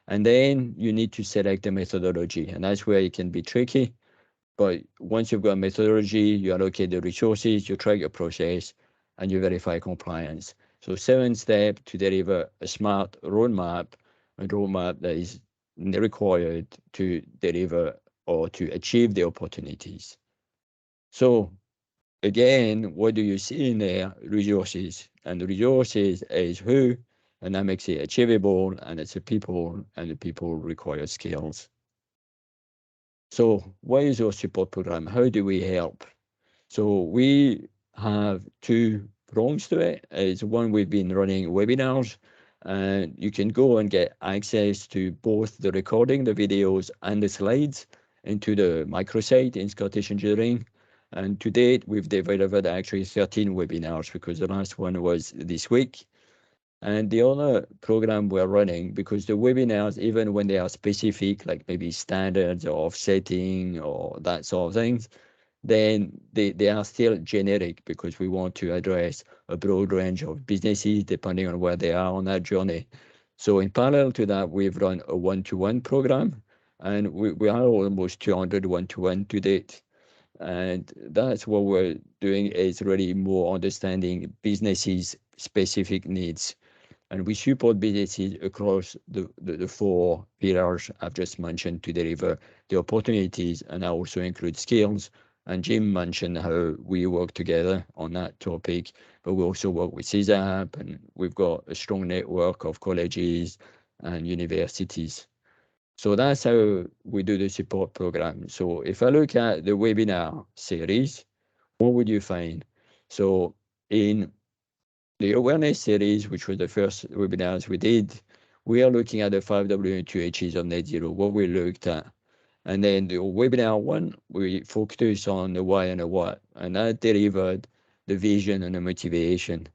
And then you need to select the methodology, and that's where it can be tricky. But once you've got a methodology, you allocate the resources, you track your process, and you verify compliance. So 7 steps to deliver a smart roadmap, a roadmap that is required to deliver or to achieve the opportunities. So again, what do you see in there? Resources. And the resources is who? and that makes it achievable, and it's a people, and the people require skills. So what is our support program? How do we help? So we have two prongs to it. It's one, we've been running webinars, and you can go and get access to both the recording, the videos, and the slides into the microsite in Scottish Enduring. And to date, we've delivered actually 13 webinars, because the last one was this week. And the other program we're running, because the webinars, even when they are specific, like maybe standards or offsetting or that sort of things, then they are still generic, because we want to address a broad range of businesses depending on where they are on that journey. So in parallel to that, we've run a one-to-one program, and we are almost 200 one-to-one to date. And that's what we're doing, is really more understanding businesses' specific needs. And we support businesses across the four pillars I've just mentioned to deliver the opportunities, and that also includes skills. And Jim mentioned how we work together on that topic, but we also work with CISAP, and we've got a strong network of colleges and universities. So that's how we do the support program. So if I look at the webinar series, what would you find? So in the awareness series, which was the first webinars we did, we are looking at the 5W and 2Hs of net zero, what we looked at. And then the webinar one, we focused on the why and the what, and that delivered the vision and the motivation.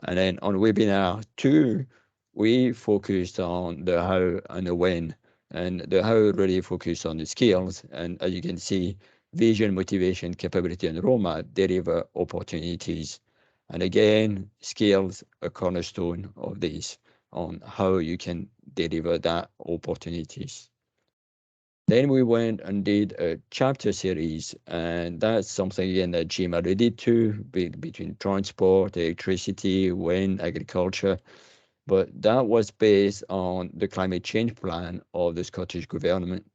And then on webinar 2, we focused on the how and the when, and the how really focused on the skills. And as you can see, vision, motivation, capability, and roadmap deliver opportunities. And again, skills a cornerstone of this on how you can deliver that opportunities. Then we went and did a chapter series, and that's something again that Jim alluded to, between transport, electricity, wind, agriculture. But that was based on the climate change plan of the Scottish government.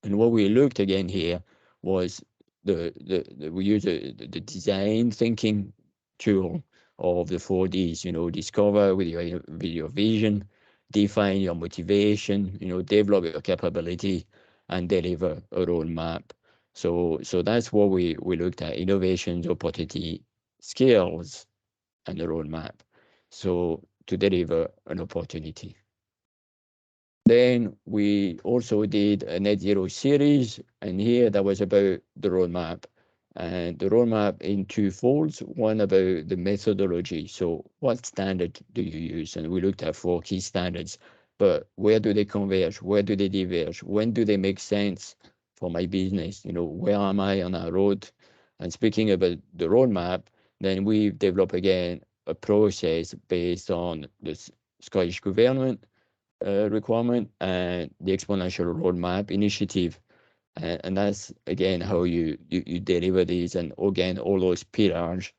And what we looked again here was we use the design thinking tool of the 4Ds, discover with your vision, define your motivation, develop your capability, and deliver a roadmap. So that's what we looked at: innovations, opportunity, skills, and the roadmap. So to deliver an opportunity. Then we also did a net zero series, and here that was about the roadmap. And the roadmap in two folds, one about the methodology. So what standard do you use? And we looked at 4 key standards, but where do they converge? Where do they diverge? When do they make sense for my business? Where am I on our road? And speaking about the roadmap, then we've developed again a process based on the Scottish government requirement and the exponential roadmap initiative, and that's again how you deliver these. And again, all those pillars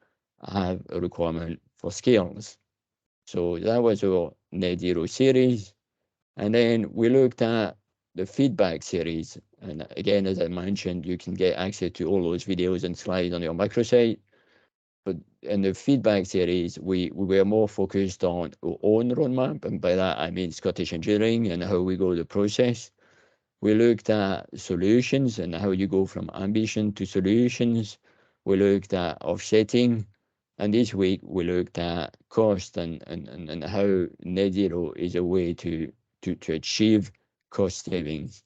have a requirement for skills. So that was our net zero series. And then we looked at the feedback series, and again, as I mentioned, you can get access to all those videos and slides on your microsite. But in the feedback series, we were more focused on our own roadmap, and by that I mean Scottish Enduring and how we go the process. We looked at solutions and how you go from ambition to solutions. We looked at offsetting, and this week we looked at cost and how net zero is a way to achieve cost savings.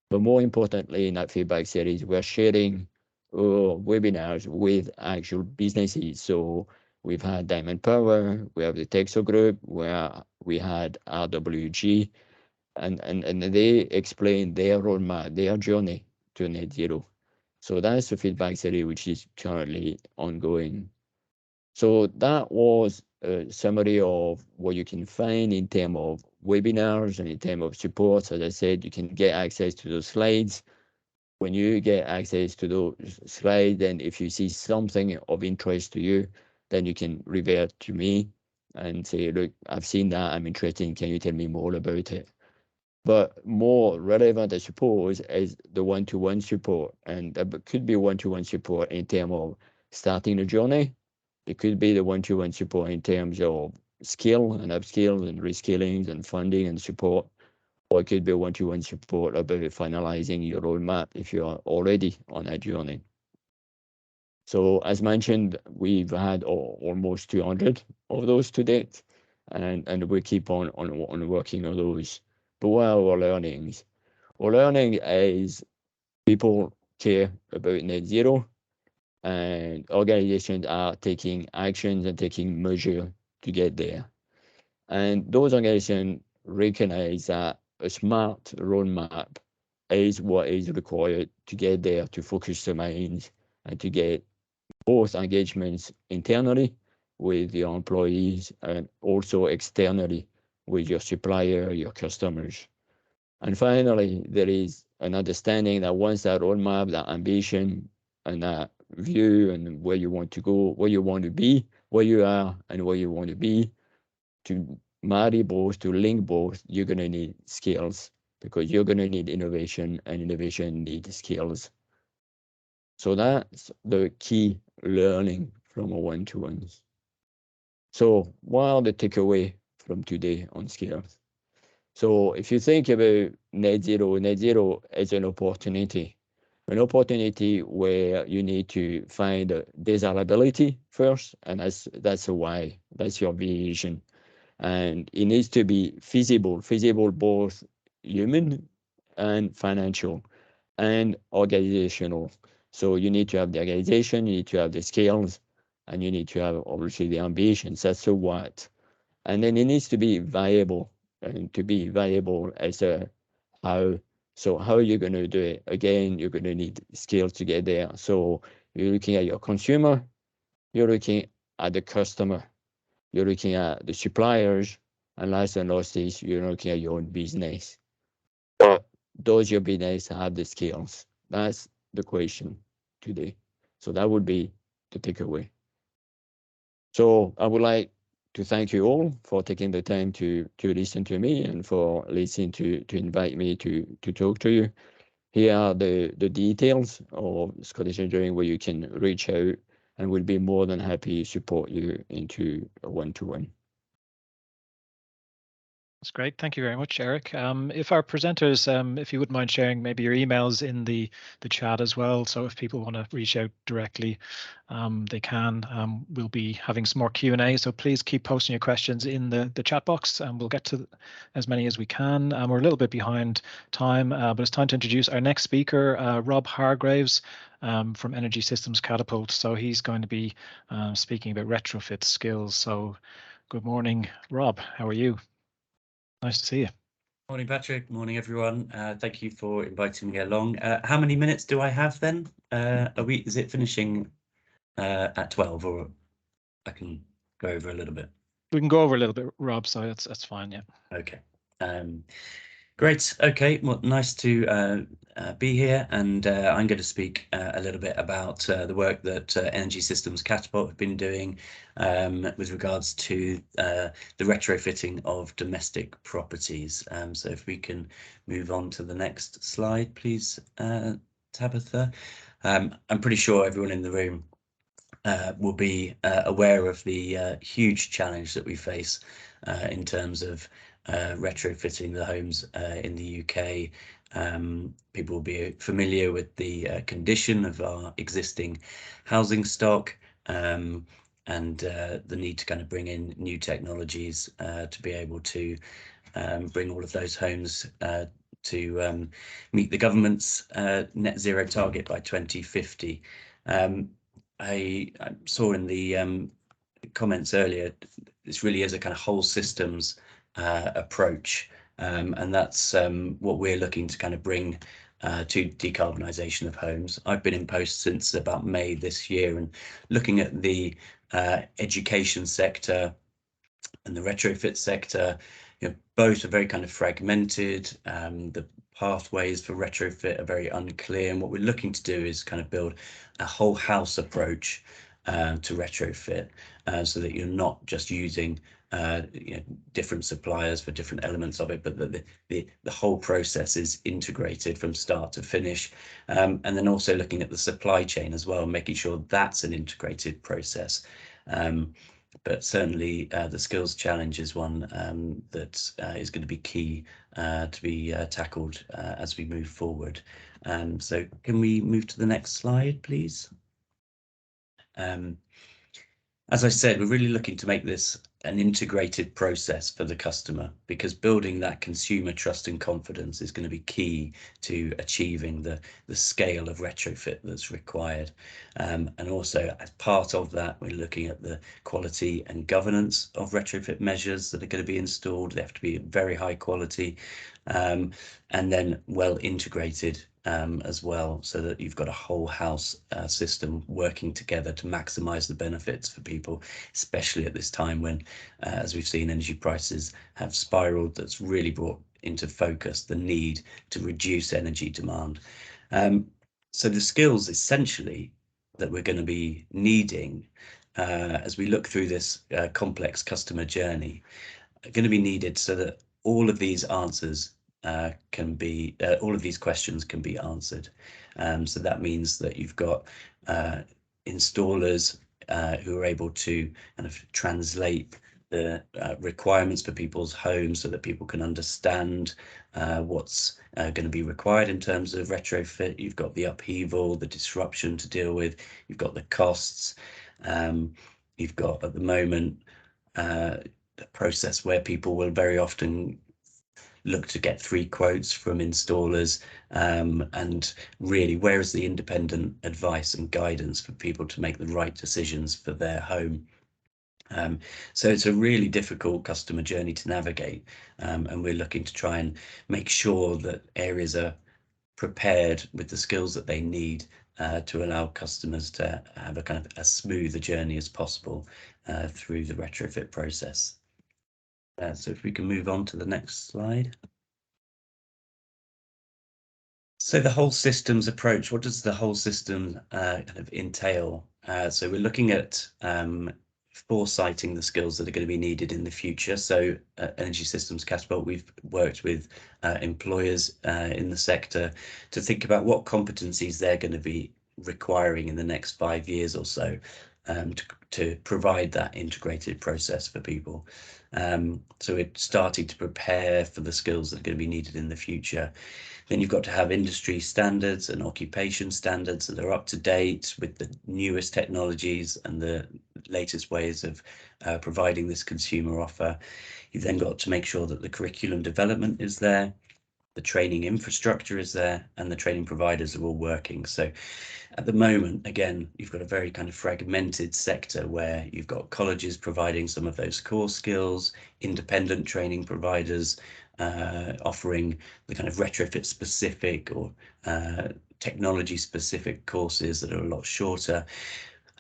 But more importantly, in that feedback series, we're sharing webinars with actual businesses. So we've had Diamond Power, we have the Texo Group, where we had RWG, and they explain their roadmap, their journey to net zero. So that's the feedback series, which is currently ongoing. So that was a summary of what you can find in terms of webinars and in terms of support. As I said, you can get access to those slides. When you get access to those slides, then if you see something of interest to you, then you can revert to me and say, look, I've seen that, I'm interested, can you tell me more about it? But more relevant, I suppose, is the one-to-one support. And that could be one-to-one support in terms of starting the journey. It could be the one-to-one support in terms of skill and upskills and reskillings and funding and support, or it could be one-to-one support about finalizing your roadmap if you are already on that journey. So as mentioned, we've had almost 200 of those to date, and we keep on working on those. But what are our learnings? Our learning is people care about net zero, and organizations are taking actions and taking measures to get there. And those organizations recognize that a smart roadmap is what is required to get there, to focus the minds and to get both engagements internally with your employees and also externally with your supplier, your customers. And finally, there is an understanding that once that roadmap, that ambition, and that view and where you want to go, where you want to be, where you are and where you want to be, to marry both, to link both, you're going to need skills, because you're going to need innovation, and innovation needs skills. So that's the key learning from a one-to-ones. So what are the takeaway from today on skills? So if you think about net zero is an opportunity where you need to find desirability first, and that's a why, that's your vision. And it needs to be feasible both human and financial and organizational. So you need to have the organization, you need to have the skills, and you need to have obviously the ambitions. That's the what. And then it needs to be viable. And to be viable as a how. So how are you going to do it? Again, you're going to need skills to get there. So you're looking at your consumer, you're looking at the customer, you're looking at the suppliers, and last but not least, you're looking at your own business. Does your business have the skills? That's the question today. So that would be the takeaway. So I would like to thank you all for taking the time to listen to me and for listening to invite me to talk to you. Here are the details of Scottish Engineering where you can reach out, and we'll be more than happy to support you into a one-to-one. That's great. Thank you very much, Eric. If our presenters, if you wouldn't mind sharing maybe your emails in the chat as well. So if people want to reach out directly, they can. We'll be having some more Q&A. So please keep posting your questions in the chat box, and we'll get to as many as we can. We're a little bit behind time, but it's time to introduce our next speaker, Rob Hargraves from Energy Systems Catapult. So he's going to be speaking about retrofit skills. So good morning, Rob. How are you? Nice to see you. Morning, Patrick. Morning, everyone. Thank you for inviting me along. How many minutes do I have then? Is it finishing at 12, or I can go over a little bit? We can go over a little bit, Rob, so that's fine, yeah. Okay. Great. Okay. Well, nice to be here, and I'm going to speak a little bit about the work that Energy Systems Catapult have been doing with regards to the retrofitting of domestic properties. So if we can move on to the next slide, please, Tabitha. I'm pretty sure everyone in the room will be aware of the huge challenge that we face in terms of retrofitting the homes in the UK. People will be familiar with the condition of our existing housing stock, and the need to kind of bring in new technologies to be able to bring all of those homes to meet the government's net zero target by 2050. I saw in the comments earlier, this really is a kind of whole systems approach, and that's what we're looking to kind of bring to decarbonisation of homes. I've been in post since about May this year, and looking at the education sector and the retrofit sector, both are very kind of fragmented. The pathways for retrofit are very unclear, and what we're looking to do is kind of build a whole house approach to retrofit, so that you're not just using different suppliers for different elements of it, but that the whole process is integrated from start to finish, and then also looking at the supply chain as well, making sure that's an integrated process. but certainly the skills challenge is one that is going to be key to be tackled as we move forward. So can we move to the next slide, please? As I said, we're really looking to make this an integrated process for the customer, because building that consumer trust and confidence is going to be key to achieving the scale of retrofit that's required. And also, as part of that, we're looking at the quality and governance of retrofit measures that are going to be installed. They have to be very high quality, and then well integrated as well, so that you've got a whole house system working together to maximize the benefits for people, especially at this time when, as we've seen, energy prices have spiraled. That's really brought into focus the need to reduce energy demand. So the skills essentially that we're going to be needing as we look through this complex customer journey are going to be needed so that all of these answers all of these questions can be answered. So that means that you've got installers who are able to kind of translate the requirements for people's homes so that people can understand what's going to be required in terms of retrofit. You've got the upheaval, the disruption to deal with. You've got the costs. You've got, at the moment, the process where people will very often look to get 3 quotes from installers, and really, where is the independent advice and guidance for people to make the right decisions for their home? So it's a really difficult customer journey to navigate, and we're looking to try and make sure that areas are prepared with the skills that they need to allow customers to have a kind of as smooth a journey as possible through the retrofit process. So if we can move on to the next slide. So the whole systems approach, what does the whole system kind of entail? So we're looking at foresighting the skills that are going to be needed in the future. So Energy Systems Catapult, we've worked with employers in the sector to think about what competencies they're going to be requiring in the next 5 years or so, to provide that integrated process for people. So we're starting to prepare for the skills that are going to be needed in the future. Then you've got to have industry standards and occupation standards that are up to date with the newest technologies and the latest ways of providing this consumer offer. You've then got to make sure that the curriculum development is there, the training infrastructure is there, and the training providers are all working. So at the moment, again, you've got a very kind of fragmented sector where you've got colleges providing some of those core skills, independent training providers offering the kind of retrofit specific or technology specific courses that are a lot shorter.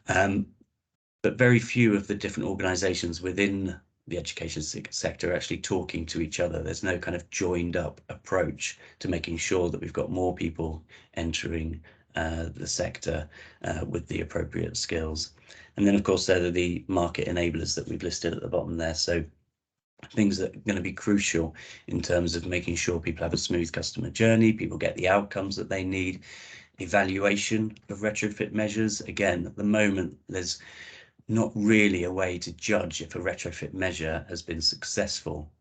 But very few of the different organizations within the education sector are actually talking to each other. There's no kind of joined up approach to making sure that we've got more people entering the sector with the appropriate skills. And then, of course, there are the market enablers that we've listed at the bottom there. So things that are going to be crucial in terms of making sure people have a smooth customer journey, people get the outcomes that they need. Evaluation of retrofit measures. Again, at the moment, there's not really a way to judge if a retrofit measure has been successful.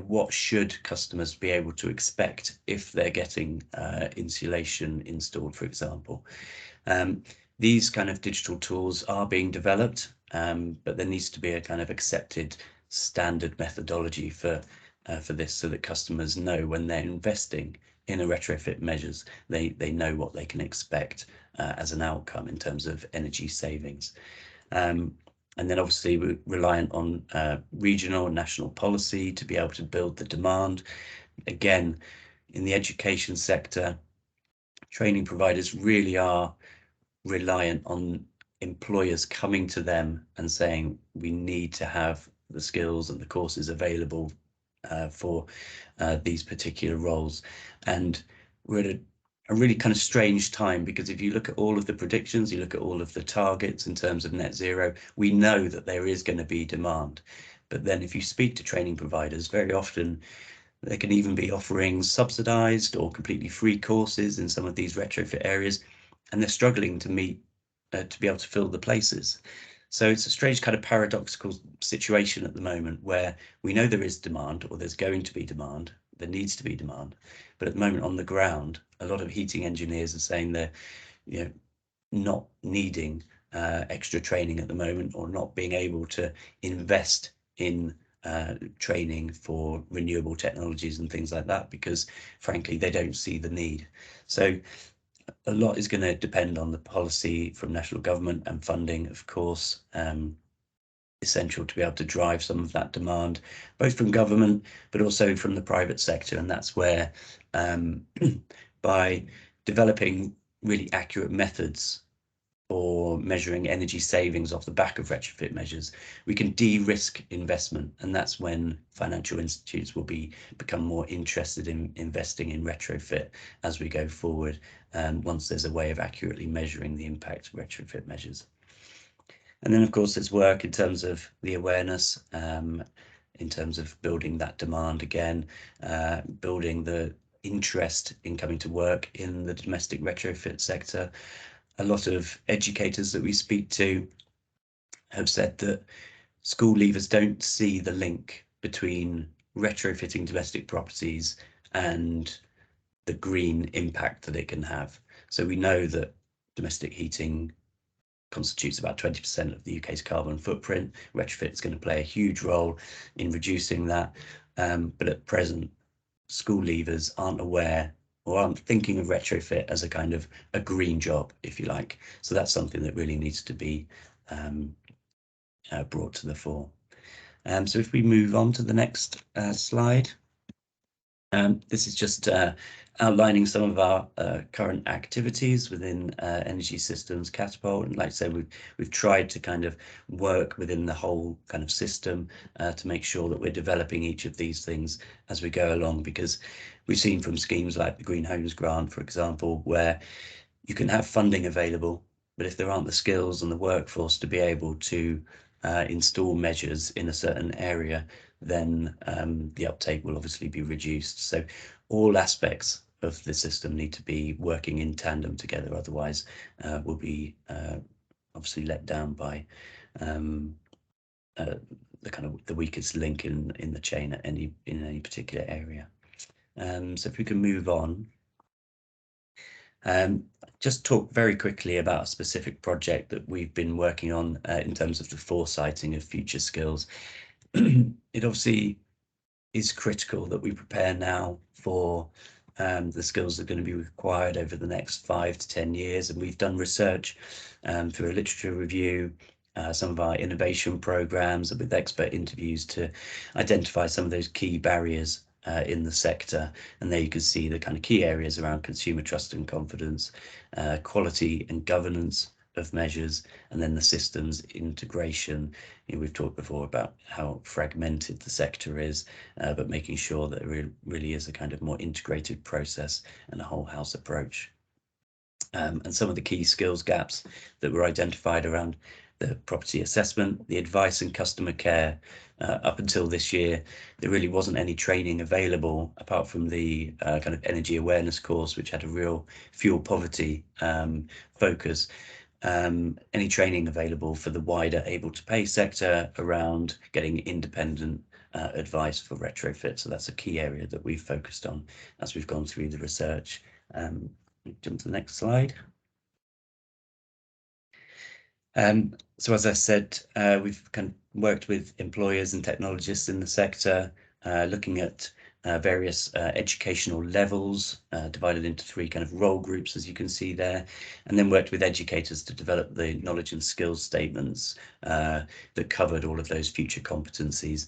What should customers be able to expect if they're getting insulation installed, for example? These kind of digital tools are being developed, but there needs to be a kind of accepted standard methodology for this, so that customers know when they're investing in a retrofit measures, they know what they can expect as an outcome in terms of energy savings. And then obviously we're reliant on regional and national policy to be able to build the demand. Again, in the education sector, training providers really are reliant on employers coming to them and saying, we need to have the skills and the courses available for these particular roles. And we're at a really kind of strange time, because if you look at all of the predictions, you look at all of the targets in terms of net zero, we know that there is going to be demand. But then if you speak to training providers, very often they can even be offering subsidized or completely free courses in some of these retrofit areas, and they're struggling to meet to be able to fill the places. So it's a strange kind of paradoxical situation at the moment where we know there is demand, or there's going to be demand, there needs to be demand, but at the moment on the ground, a lot of heating engineers are saying they're, you know, not needing extra training at the moment, or not being able to invest in training for renewable technologies and things like that, because frankly they don't see the need. So a lot is going to depend on the policy from national government and funding, of course, essential to be able to drive some of that demand, both from government but also from the private sector. And that's where by developing really accurate methods for measuring energy savings off the back of retrofit measures, we can de-risk investment, and that's when financial institutes will become more interested in investing in retrofit as we go forward, once there's a way of accurately measuring the impact of retrofit measures. And then of course there's work in terms of the awareness, in terms of building that demand again, building the interest in coming to work in the domestic retrofit sector. A lot of educators that we speak to have said that school leavers don't see the link between retrofitting domestic properties and the green impact that it can have. So we know that domestic heating constitutes about 20% of the UK's carbon footprint. Retrofit is going to play a huge role in reducing that. But at present, school leavers aren't aware, or aren't thinking of retrofit as a kind of a green job, if you like. So that's something that really needs to be brought to the fore. So if we move on to the next slide. This is just outlining some of our current activities within Energy Systems Catapult. And like I say, we've tried to kind of work within the whole kind of system to make sure that we're developing each of these things as we go along, because we've seen from schemes like the Green Homes Grant, for example, where you can have funding available, but if there aren't the skills and the workforce to be able to install measures in a certain area, then the uptake will obviously be reduced. So all aspects of the system need to be working in tandem together, otherwise we'll be obviously let down by the kind of the weakest link in the chain at in any particular area. So if we can move on. Just talk very quickly about a specific project that we've been working on in terms of the foresighting of future skills. It obviously is critical that we prepare now for the skills that are going to be required over the next 5 to 10 years. And we've done research through a literature review, some of our innovation programs with expert interviews to identify some of those key barriers in the sector. And there you can see the kind of key areas around consumer trust and confidence, quality and governance of measures, and then the systems integration. You know, we've talked before about how fragmented the sector is, but making sure that it really is a kind of more integrated process and a whole house approach. And some of the key skills gaps that were identified around the property assessment, the advice and customer care. Up until this year, there really wasn't any training available apart from the kind of energy awareness course, which had a real fuel poverty focus. Any training available for the wider able to pay sector around getting independent advice for retrofit. So that's a key area that we've focused on as we've gone through the research. Jump to the next slide. So as I said, we've kind of worked with employers and technologists in the sector, looking at various educational levels, divided into 3 kind of role groups, as you can see there, and then worked with educators to develop the knowledge and skills statements that covered all of those future competencies.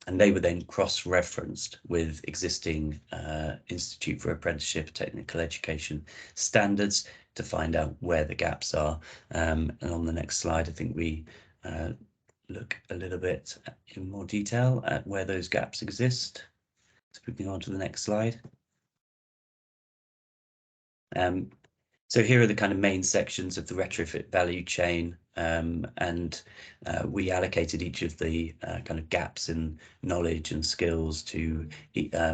And they were then cross-referenced with existing Institute for Apprenticeship Technical Education standards to find out where the gaps are. And on the next slide, I think we look a little bit in more detail at where those gaps exist. So moving on to the next slide. So here are the kind of main sections of the retrofit value chain, and we allocated each of the kind of gaps in knowledge and skills to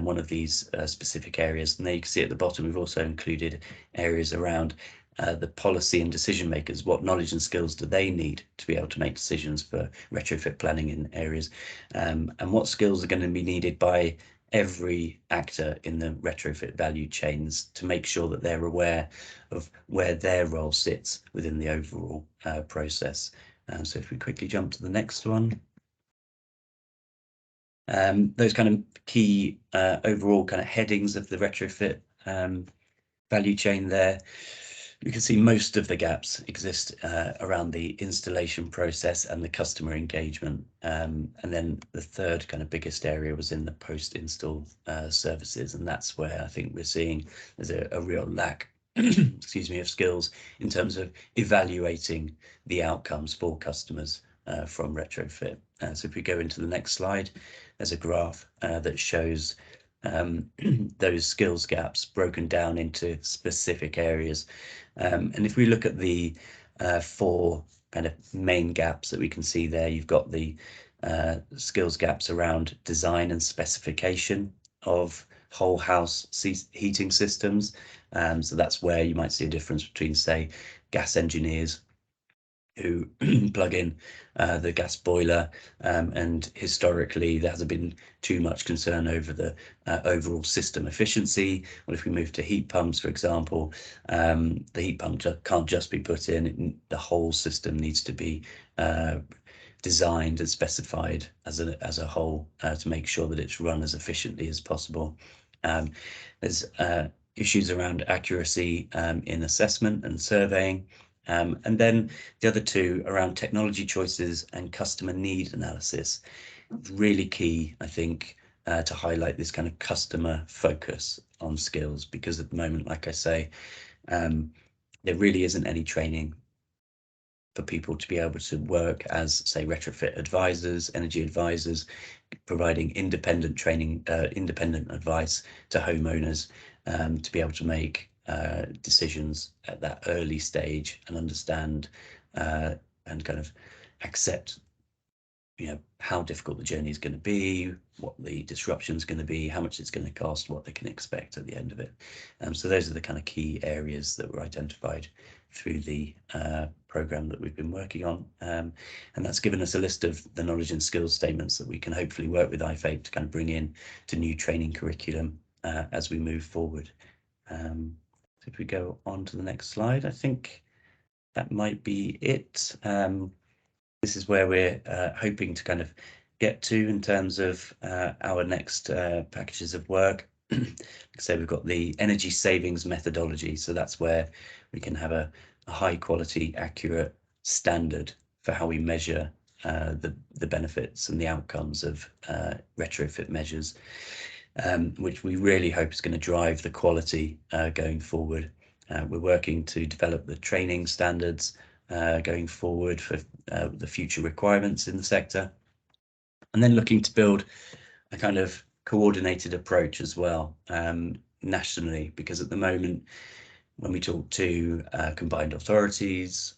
one of these specific areas. And there you can see at the bottom, we've also included areas around the policy and decision makers, what knowledge and skills do they need to be able to make decisions for retrofit planning in areas, and what skills are going to be needed by every actor in the retrofit value chains to make sure that they're aware of where their role sits within the overall process. So if we quickly jump to the next one. Those kind of key overall kind of headings of the retrofit value chain there. You can see most of the gaps exist around the installation process and the customer engagement. And then the third kind of biggest area was in the post-install services. And that's where I think we're seeing there's a real lack, excuse me, of skills in terms of evaluating the outcomes for customers from retrofit. So if we go into the next slide, there's a graph that shows those skills gaps broken down into specific areas. And if we look at the four kind of main gaps that we can see there, you've got the skills gaps around design and specification of whole house heating systems. So that's where you might see a difference between, say, gas engineers who plug in the gas boiler, and historically there hasn't been too much concern over the overall system efficiency. Well, if we move to heat pumps, for example, the heat pump can't just be put in, the whole system needs to be designed and specified as a whole to make sure that it's run as efficiently as possible. There's issues around accuracy in assessment and surveying. And then the other two around technology choices and customer need analysis. Really key, I think, to highlight this kind of customer focus on skills, because at the moment, like I say, there really isn't any training for people to be able to work as, say, retrofit advisors, energy advisors, providing independent training, independent advice to homeowners to be able to make decisions at that early stage and understand and kind of accept, you know, how difficult the journey is going to be, what the disruption is going to be, how much it's going to cost, what they can expect at the end of it. So those are the kind of key areas that were identified through the program that we've been working on, and that's given us a list of the knowledge and skills statements that we can hopefully work with IFAPE to kind of bring in to new training curriculum as we move forward. So if we go on to the next slide, I think that might be it. This is where we're hoping to kind of get to in terms of our next packages of work. Like I say, we've got the energy savings methodology, so that's where we can have a high quality, accurate standard for how we measure the benefits and the outcomes of retrofit measures, which we really hope is going to drive the quality going forward. We're working to develop the training standards going forward for the future requirements in the sector, and then looking to build a kind of coordinated approach as well nationally, because at the moment when we talk to combined authorities,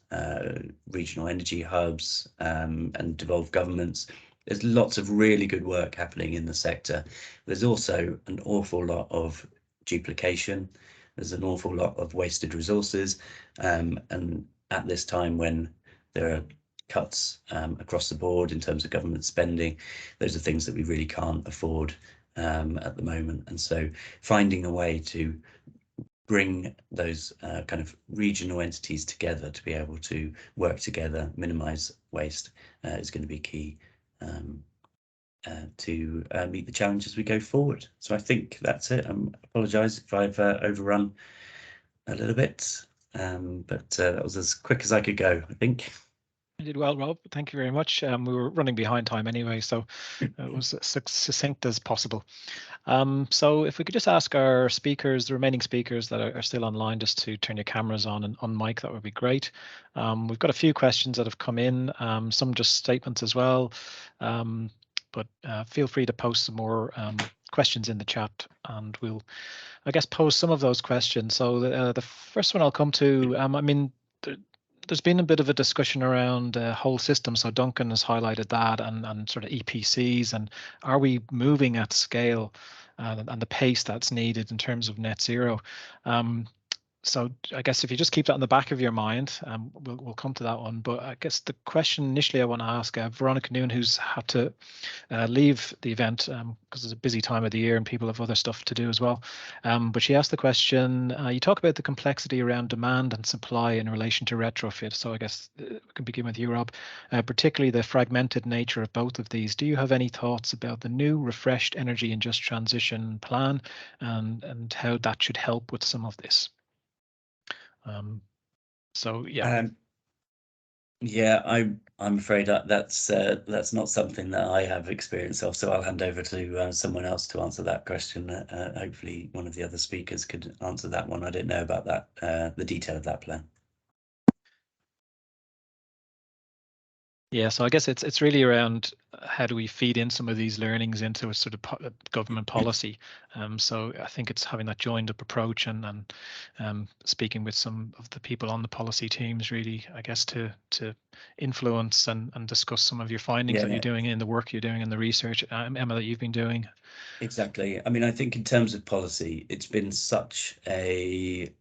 regional energy hubs and devolved governments, there's lots of really good work happening in the sector. There's also an awful lot of duplication. There's an awful lot of wasted resources, and at this time when there are cuts across the board in terms of government spending, those are things that we really can't afford at the moment. And so finding a way to bring those kind of regional entities together to be able to work together, minimize waste is going to be key to meet the challenge as we go forward. So I think that's it. I apologise if I've overrun a little bit, but that was as quick as I could go, I think. You did well, Rob. Thank you very much. We were running behind time anyway, so it was succinct as possible. So if we could just ask our speakers, the remaining speakers that are still online, just to turn your cameras on and on mic, that would be great. We've got a few questions that have come in, some just statements as well, but feel free to post some more questions in the chat and we'll, I guess, pose some of those questions. So the first one I'll come to, I mean, there's been a bit of a discussion around whole systems. So Duncan has highlighted that, and sort of EPCs, and are we moving at scale and the pace that's needed in terms of net zero? So I guess if you just keep that in the back of your mind, we'll come to that one. But I guess the question initially I want to ask Veronica Noon, who's had to leave the event because it's a busy time of the year and people have other stuff to do as well. But she asked the question, you talk about the complexity around demand and supply in relation to retrofit. So I guess we can begin with you, Rob, particularly the fragmented nature of both of these. Do you have any thoughts about the new refreshed energy and just transition plan and how that should help with some of this? So yeah. Yeah, I'm afraid that's not something that I have experience of. So I'll hand over to someone else to answer that question. Hopefully, one of the other speakers could answer that one. I don't know about that, the detail of that plan. Yeah, so I guess it's really around how do we feed in some of these learnings into a sort of government policy. So I think it's having that joined up approach and speaking with some of the people on the policy teams, really, I guess, to influence and discuss some of your findings that you're doing in the work you're doing in the research, Emma, that you've been doing. Exactly. I mean, I think in terms of policy, it's been such a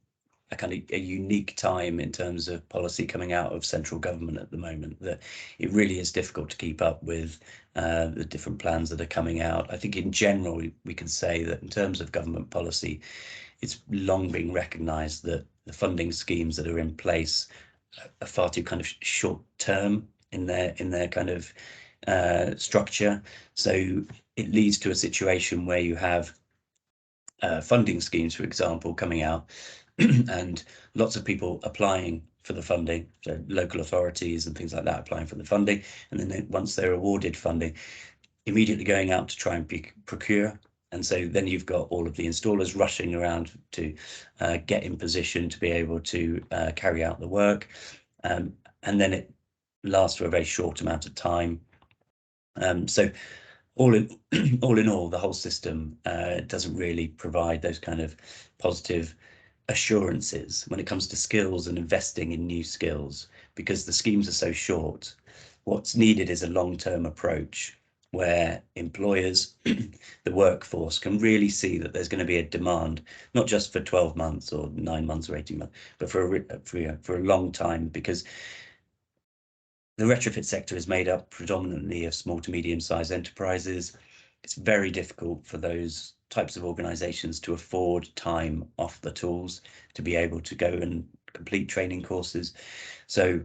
kind of a unique time in terms of policy coming out of central government at the moment that it really is difficult to keep up with the different plans that are coming out. I think in general, we can say that in terms of government policy, it's long been recognised that the funding schemes that are in place are far too kind of short term in their kind of structure. So it leads to a situation where you have funding schemes, for example, coming out and lots of people applying for the funding, so local authorities and things like that applying for the funding, and then once they're awarded funding, immediately going out to try and procure. And so then you've got all of the installers rushing around to get in position to be able to carry out the work, and then it lasts for a very short amount of time. So all in all, the whole system doesn't really provide those kind of positive assurances when it comes to skills and investing in new skills, because the schemes are so short. What's needed is a long-term approach where employers, the workforce, can really see that there's going to be a demand, not just for 12 months or 9 months or 18 months, but for a long time, because the retrofit sector is made up predominantly of small to medium-sized enterprises. It's very difficult for those types of organizations to afford time off the tools to be able to go and complete training courses. So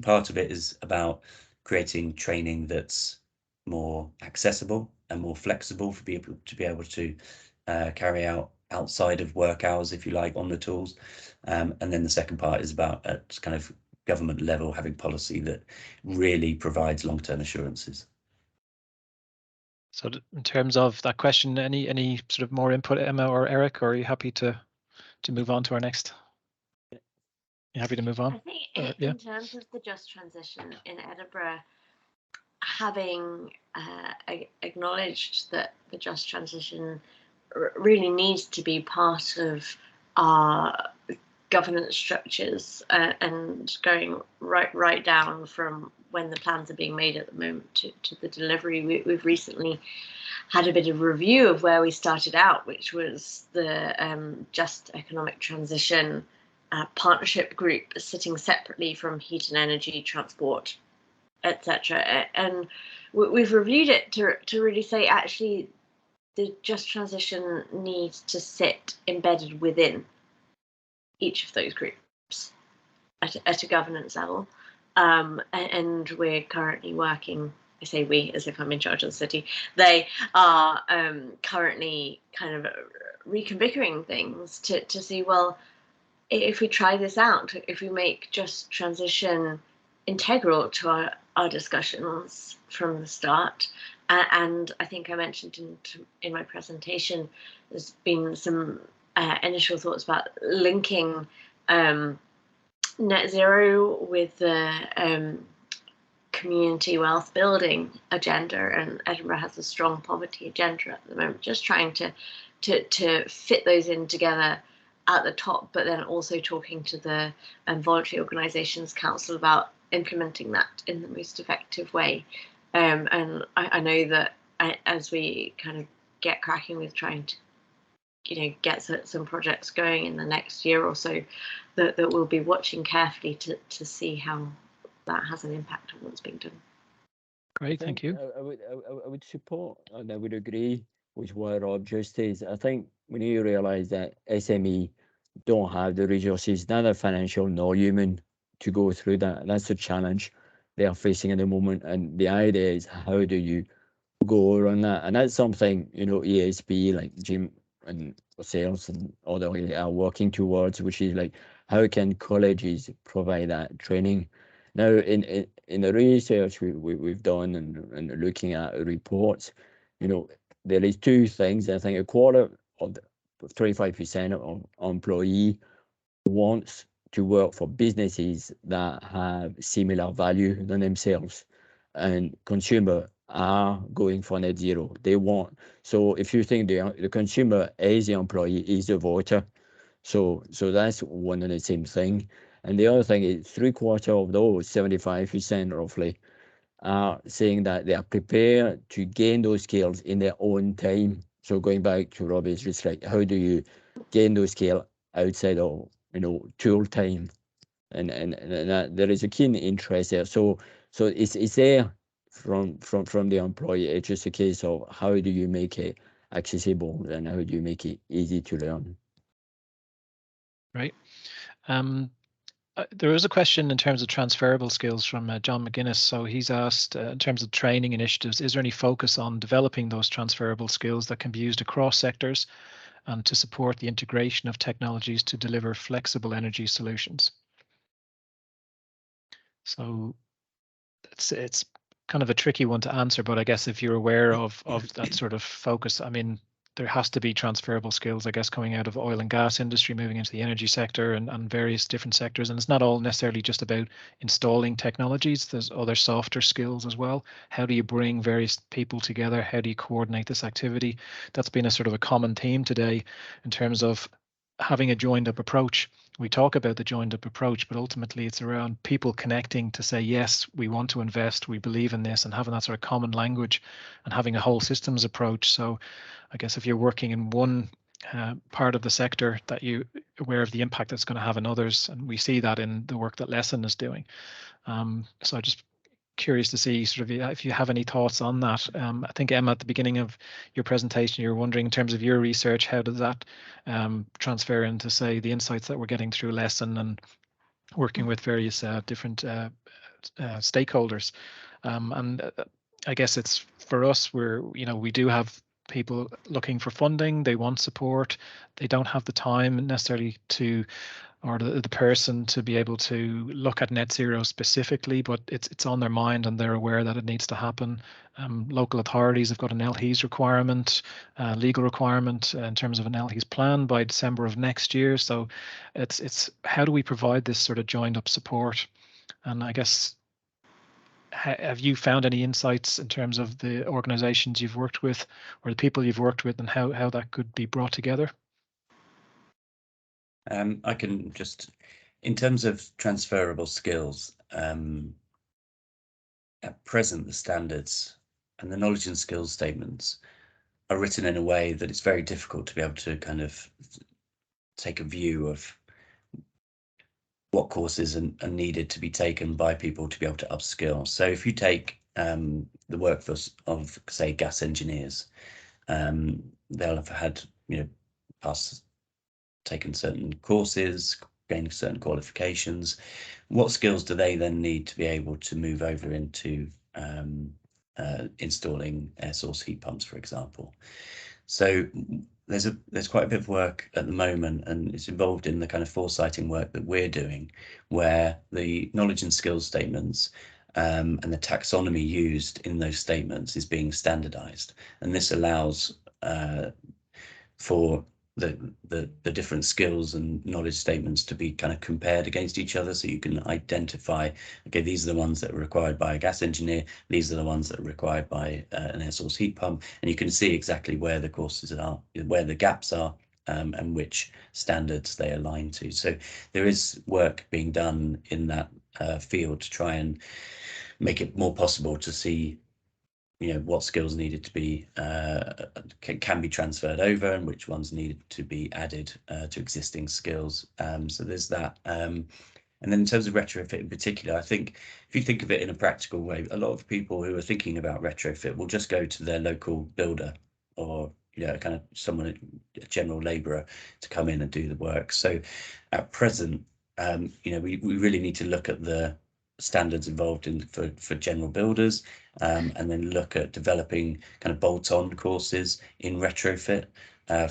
part of it is about creating training that's more accessible and more flexible for people to be able to carry out outside of work hours, if you like, on the tools. And then the second part is about at kind of government level having policy that really provides long-term assurances. So in terms of that question, any sort of more input, Emma or Eric, or are you happy to move on to our next? You happy to move on? I think in terms of the just transition in Edinburgh, having acknowledged that the just transition really needs to be part of our governance structures and going right down from when the plans are being made at the moment to the delivery. We've recently had a bit of review of where we started out, which was the Just Economic Transition partnership group sitting separately from heat and energy, transport, etc. And we've reviewed it to really say actually the just transition needs to sit embedded within each of those groups at a governance level. And we're currently working, I say we as if I'm in charge of the city, they are currently kind of reconfiguring things to see, well, if we try this out, if we make just transition integral to our discussions from the start, and I think I mentioned in my presentation, there's been some initial thoughts about linking net zero with the community wealth building agenda, and Edinburgh has a strong poverty agenda at the moment, just trying to fit those in together at the top, but then also talking to the voluntary organisations council about implementing that in the most effective way. And I know that as we kind of get cracking with trying to get some projects going in the next year or so that we'll be watching carefully to see how that has an impact on what's being done. Great, thank you. I would support and I would agree with what Rob just says. I think we need to realise that SME don't have the resources, neither financial nor human, to go through that. That's the challenge they are facing at the moment. And the idea is, how do you go around that? And that's something, ESP, like Jim and sales and other are working towards, which is like, how can colleges provide that training? Now, in the research we've done and looking at reports, there is two things. I think a quarter of 35% of employee wants to work for businesses that have similar value than themselves, and consumer are going for net zero. They want, so if you think the consumer is the employee, is the voter, so that's one and the same thing. And the other thing is 3/4 of those, 75% roughly, are saying that they are prepared to gain those skills in their own time. So going back to Robbie's, just like, how do you gain those skills outside of tool time? And that there is a keen interest there. So it's there from the employee. It's just a case of how do you make it accessible and how do you make it easy to learn. Right. There is a question in terms of transferable skills from John McGuinness. So he's asked, in terms of training initiatives, is there any focus on developing those transferable skills that can be used across sectors and to support the integration of technologies to deliver flexible energy solutions? So it's kind of a tricky one to answer, but I guess if you're aware of that sort of focus, I mean, there has to be transferable skills, I guess, coming out of oil and gas industry, moving into the energy sector and various different sectors. And it's not all necessarily just about installing technologies. There's other softer skills as well. How do you bring various people together? How do you coordinate this activity? That's been a sort of a common theme today in terms of having a joined up approach. We talk about the joined up approach, but ultimately it's around people connecting to say, yes, we want to invest, we believe in this, and having that sort of common language and having a whole systems approach. So I guess if you're working in one part of the sector, that you're aware of the impact that's going to have in others. And we see that in the work that LESSIN is doing. So I just curious to see sort of if you have any thoughts on that. I think, Emma, at the beginning of your presentation, you were wondering in terms of your research, how does that transfer into, say, the insights that we're getting through LESSIN and working with various different stakeholders. And I guess it's for us, we do have people looking for funding, they want support, they don't have the time necessarily to, or the person to be able to look at net zero specifically, but it's on their mind and they're aware that it needs to happen. Local authorities have got an LHES requirement, legal requirement in terms of an LHES plan by December of next year. So it's how do we provide this sort of joined up support? And I guess, have you found any insights in terms of the organizations you've worked with or the people you've worked with and how that could be brought together? I can just, in terms of transferable skills, at present, the standards and the knowledge and skills statements are written in a way that it's very difficult to be able to kind of take a view of what courses are needed to be taken by people to be able to upskill. So if you take the workforce of, say, gas engineers, they'll have had, taken certain courses, gained certain qualifications. What skills do they then need to be able to move over into installing air source heat pumps, for example? So there's quite a bit of work at the moment, and it's involved in the kind of foresighting work that we're doing, where the knowledge and skills statements and the taxonomy used in those statements is being standardized, and this allows for the different skills and knowledge statements to be kind of compared against each other, so you can identify, okay, these are the ones that are required by a gas engineer, these are the ones that are required by an air source heat pump, and you can see exactly where the courses are, where the gaps are, and which standards they align to. So there is work being done in that field to try and make it more possible to see what skills needed to be can be transferred over and which ones needed to be added to existing skills. So there's that. And then in terms of retrofit in particular, I think if you think of it in a practical way, a lot of people who are thinking about retrofit will just go to their local builder or kind of someone, a general labourer, to come in and do the work. So at present, we really need to look at the standards involved in for general builders, and then look at developing kind of bolt-on courses in retrofit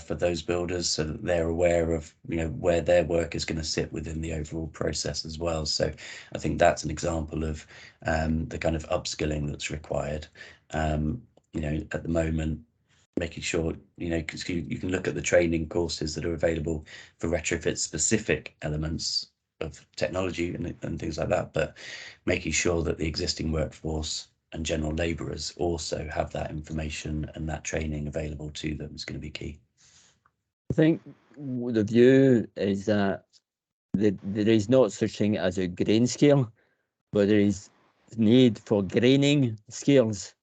for those builders, so that they're aware of where their work is going to sit within the overall process as well. So I think that's an example of the kind of upskilling that's required. At the moment, making sure because you can look at the training courses that are available for retrofit specific elements of technology and things like that, but making sure that the existing workforce and general labourers also have that information and that training available to them is going to be key. I think the view is that there is not such thing as a grain scale, but there is need for graining skills.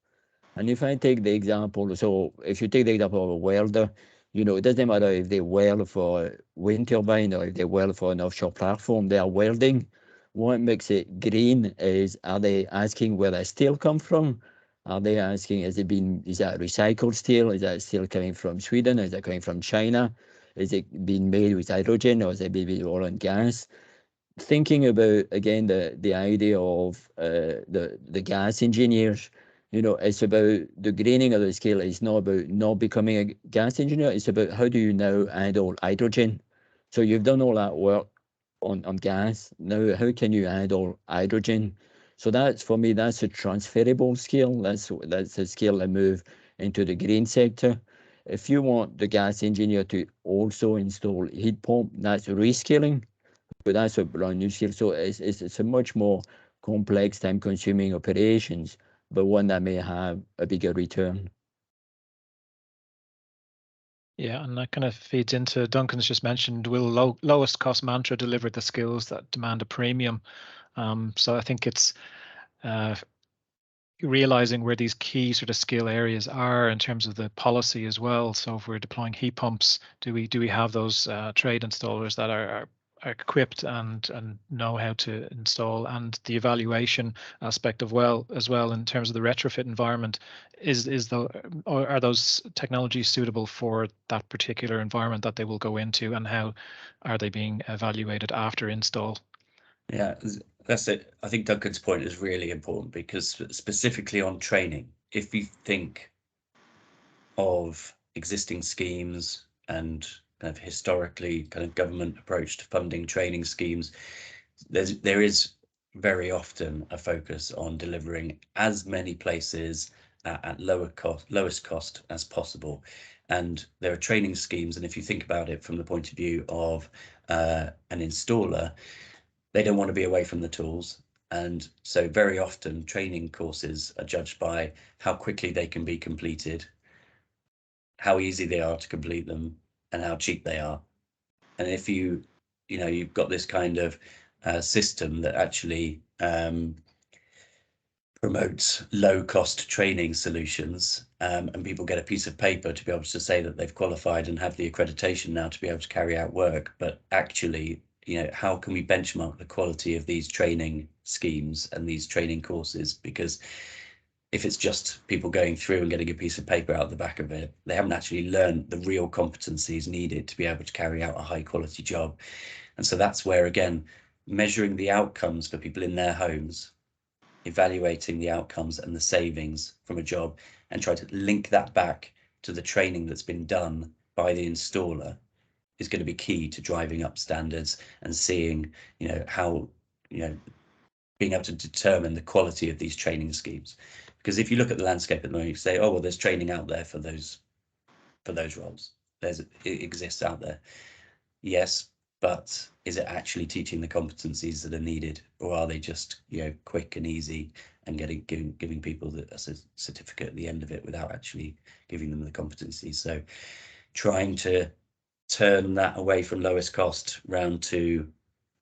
And if I take the example, so if you take the example of a welder, it doesn't matter if they weld for wind turbine or if they weld for an offshore platform, they are welding. What makes it green is, are they asking where the steel come from? Are they asking, is that recycled steel? Is that steel coming from Sweden? Is it coming from China? Is it being made with hydrogen, or is it made with oil and gas? Thinking about, again, the idea of the gas engineers, it's about the graining of the skill. It's not about not becoming a gas engineer. It's about how do you now handle hydrogen. So you've done all that work on gas. Now, how can you handle hydrogen? So that's, for me, that's a transferable skill. That's a skill that move into the green sector. If you want the gas engineer to also install heat pump, that's reskilling, but that's a brand new skill. So it's a much more complex, time-consuming operations, but one that may have a bigger return. Yeah, and that kind of feeds into Duncan's just mentioned, will lowest cost mantra deliver the skills that demand a premium? So I think it's realizing where these key sort of skill areas are in terms of the policy as well. So if we're deploying heat pumps, do we have those trade installers that are equipped and know how to install? And the evaluation aspect of as well in terms of the retrofit environment, are those technologies suitable for that particular environment that they will go into, and how are they being evaluated after install? Yeah, that's it. I think Duncan's point is really important, because specifically on training, if you think of existing schemes and kind of historically kind of government approach to funding training schemes, there is very often a focus on delivering as many places at lowest cost as possible. And there are training schemes, and if you think about it from the point of view of an installer, they don't want to be away from the tools. And so very often training courses are judged by how quickly they can be completed, how easy they are to complete them, and how cheap they are. And if you've got this kind of system that actually promotes low-cost training solutions, and people get a piece of paper to be able to say that they've qualified and have the accreditation now to be able to carry out work, but actually, how can we benchmark the quality of these training schemes and these training courses? Because if it's just people going through and getting a piece of paper out the back of it, they haven't actually learned the real competencies needed to be able to carry out a high quality job. And so that's where, again, measuring the outcomes for people in their homes, evaluating the outcomes and the savings from a job, and try to link that back to the training that's been done by the installer is going to be key to driving up standards and seeing, how, being able to determine the quality of these training schemes. Because if you look at the landscape at the moment, you say, oh, well, there's training out there for those roles. It exists out there. Yes, but is it actually teaching the competencies that are needed, or are they just quick and easy and giving people a certificate at the end of it without actually giving them the competencies? So trying to turn that away from lowest cost round to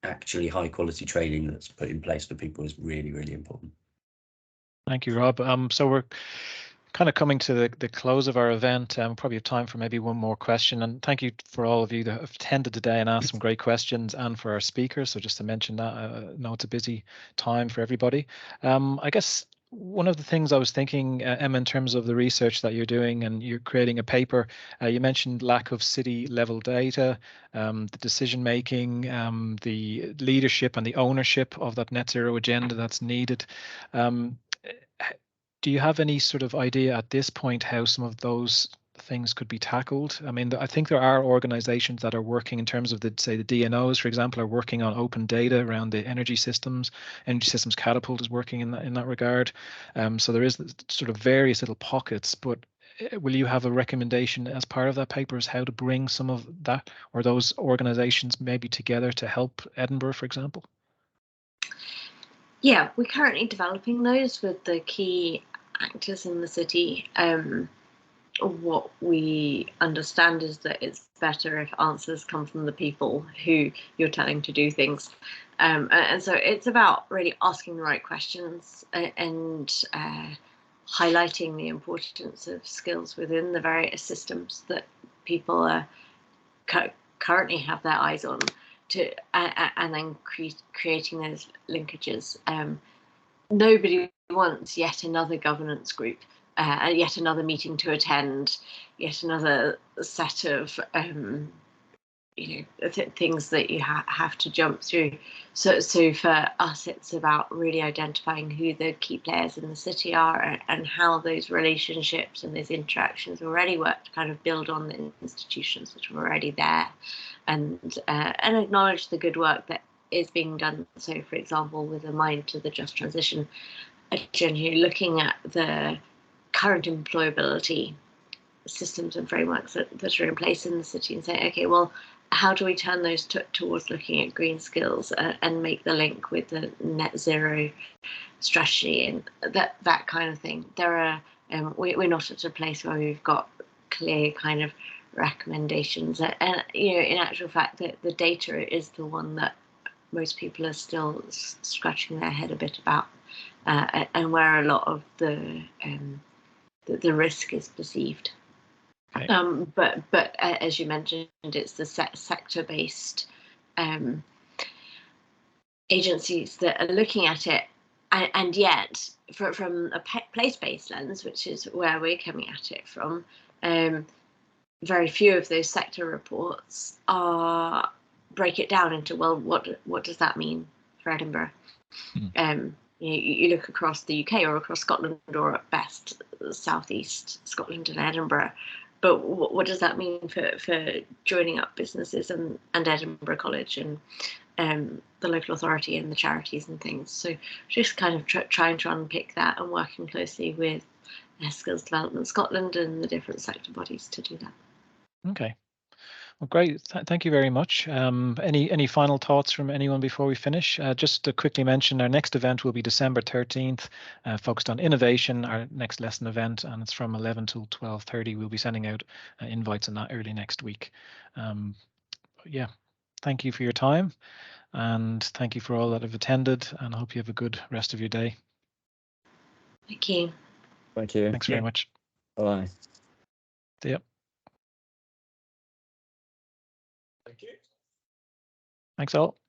actually high quality training that's put in place for people is really, really important. Thank you, Rob. So we're kind of coming to the close of our event. Probably have time for maybe one more question. And thank you for all of you that have attended today and asked some great questions, and for our speakers. So just to mention that, I know it's a busy time for everybody. I guess one of the things I was thinking, Emma, in terms of the research that you're doing, and you're creating a paper, you mentioned lack of city level data, the decision making, the leadership and the ownership of that net zero agenda that's needed. Do you have any sort of idea at this point how some of those things could be tackled? I mean, I think there are organizations that are working in terms of say the DNOs, for example, are working on open data around the energy systems. Energy Systems Catapult is working in that regard. So there is sort of various little pockets, but will you have a recommendation as part of that paper as how to bring some of that or those organizations maybe together to help Edinburgh, for example? Yeah, we're currently developing those with the key actors in the city. What we understand is that it's better if answers come from the people who you're telling to do things. And so it's about really asking the right questions and highlighting the importance of skills within the various systems that people are currently have their eyes on, and then creating those linkages. Nobody wants yet another governance group, yet another meeting to attend, yet another set of things that you have to jump through. So for us, it's about really identifying who the key players in the city are, and how those relationships and those interactions already work to kind of build on the institutions that are already there, and acknowledge the good work that is being done. So, for example, with a mind to the just transition, generally looking at the current employability systems and frameworks that are in place in the city, and saying, okay, well, how do we turn those towards looking at green skills, and make the link with the net zero strategy and that kind of thing. There are we're not at a place where we've got clear kind of recommendations, and in actual fact, the data is the one that most people are still scratching their head a bit about, and where a lot of the risk is perceived. Okay. But as you mentioned, it's the sector-based agencies that are looking at it, and yet from a place-based lens, which is where we're coming at it from, very few of those sector reports break it down into, well, what does that mean for Edinburgh? You look across the UK or across Scotland, or at best southeast Scotland and Edinburgh, but what does that mean for joining up businesses and Edinburgh College and the local authority and the charities and things? So just kind of trying to unpick that, and working closely with Skills Development Scotland and the different sector bodies to do that. Okay. Well, great. Thank you very much. Any final thoughts from anyone before we finish? Just to quickly mention, our next event will be December 13th, focused on innovation, our next lesson event, and it's from 11 till 12:30. We'll be sending out invites on that early next week. Yeah, thank you for your time, and thank you for all that have attended, and I hope you have a good rest of your day. Thank you. Thank you. Thanks very much. Bye. See ya. Thank you. Thanks all.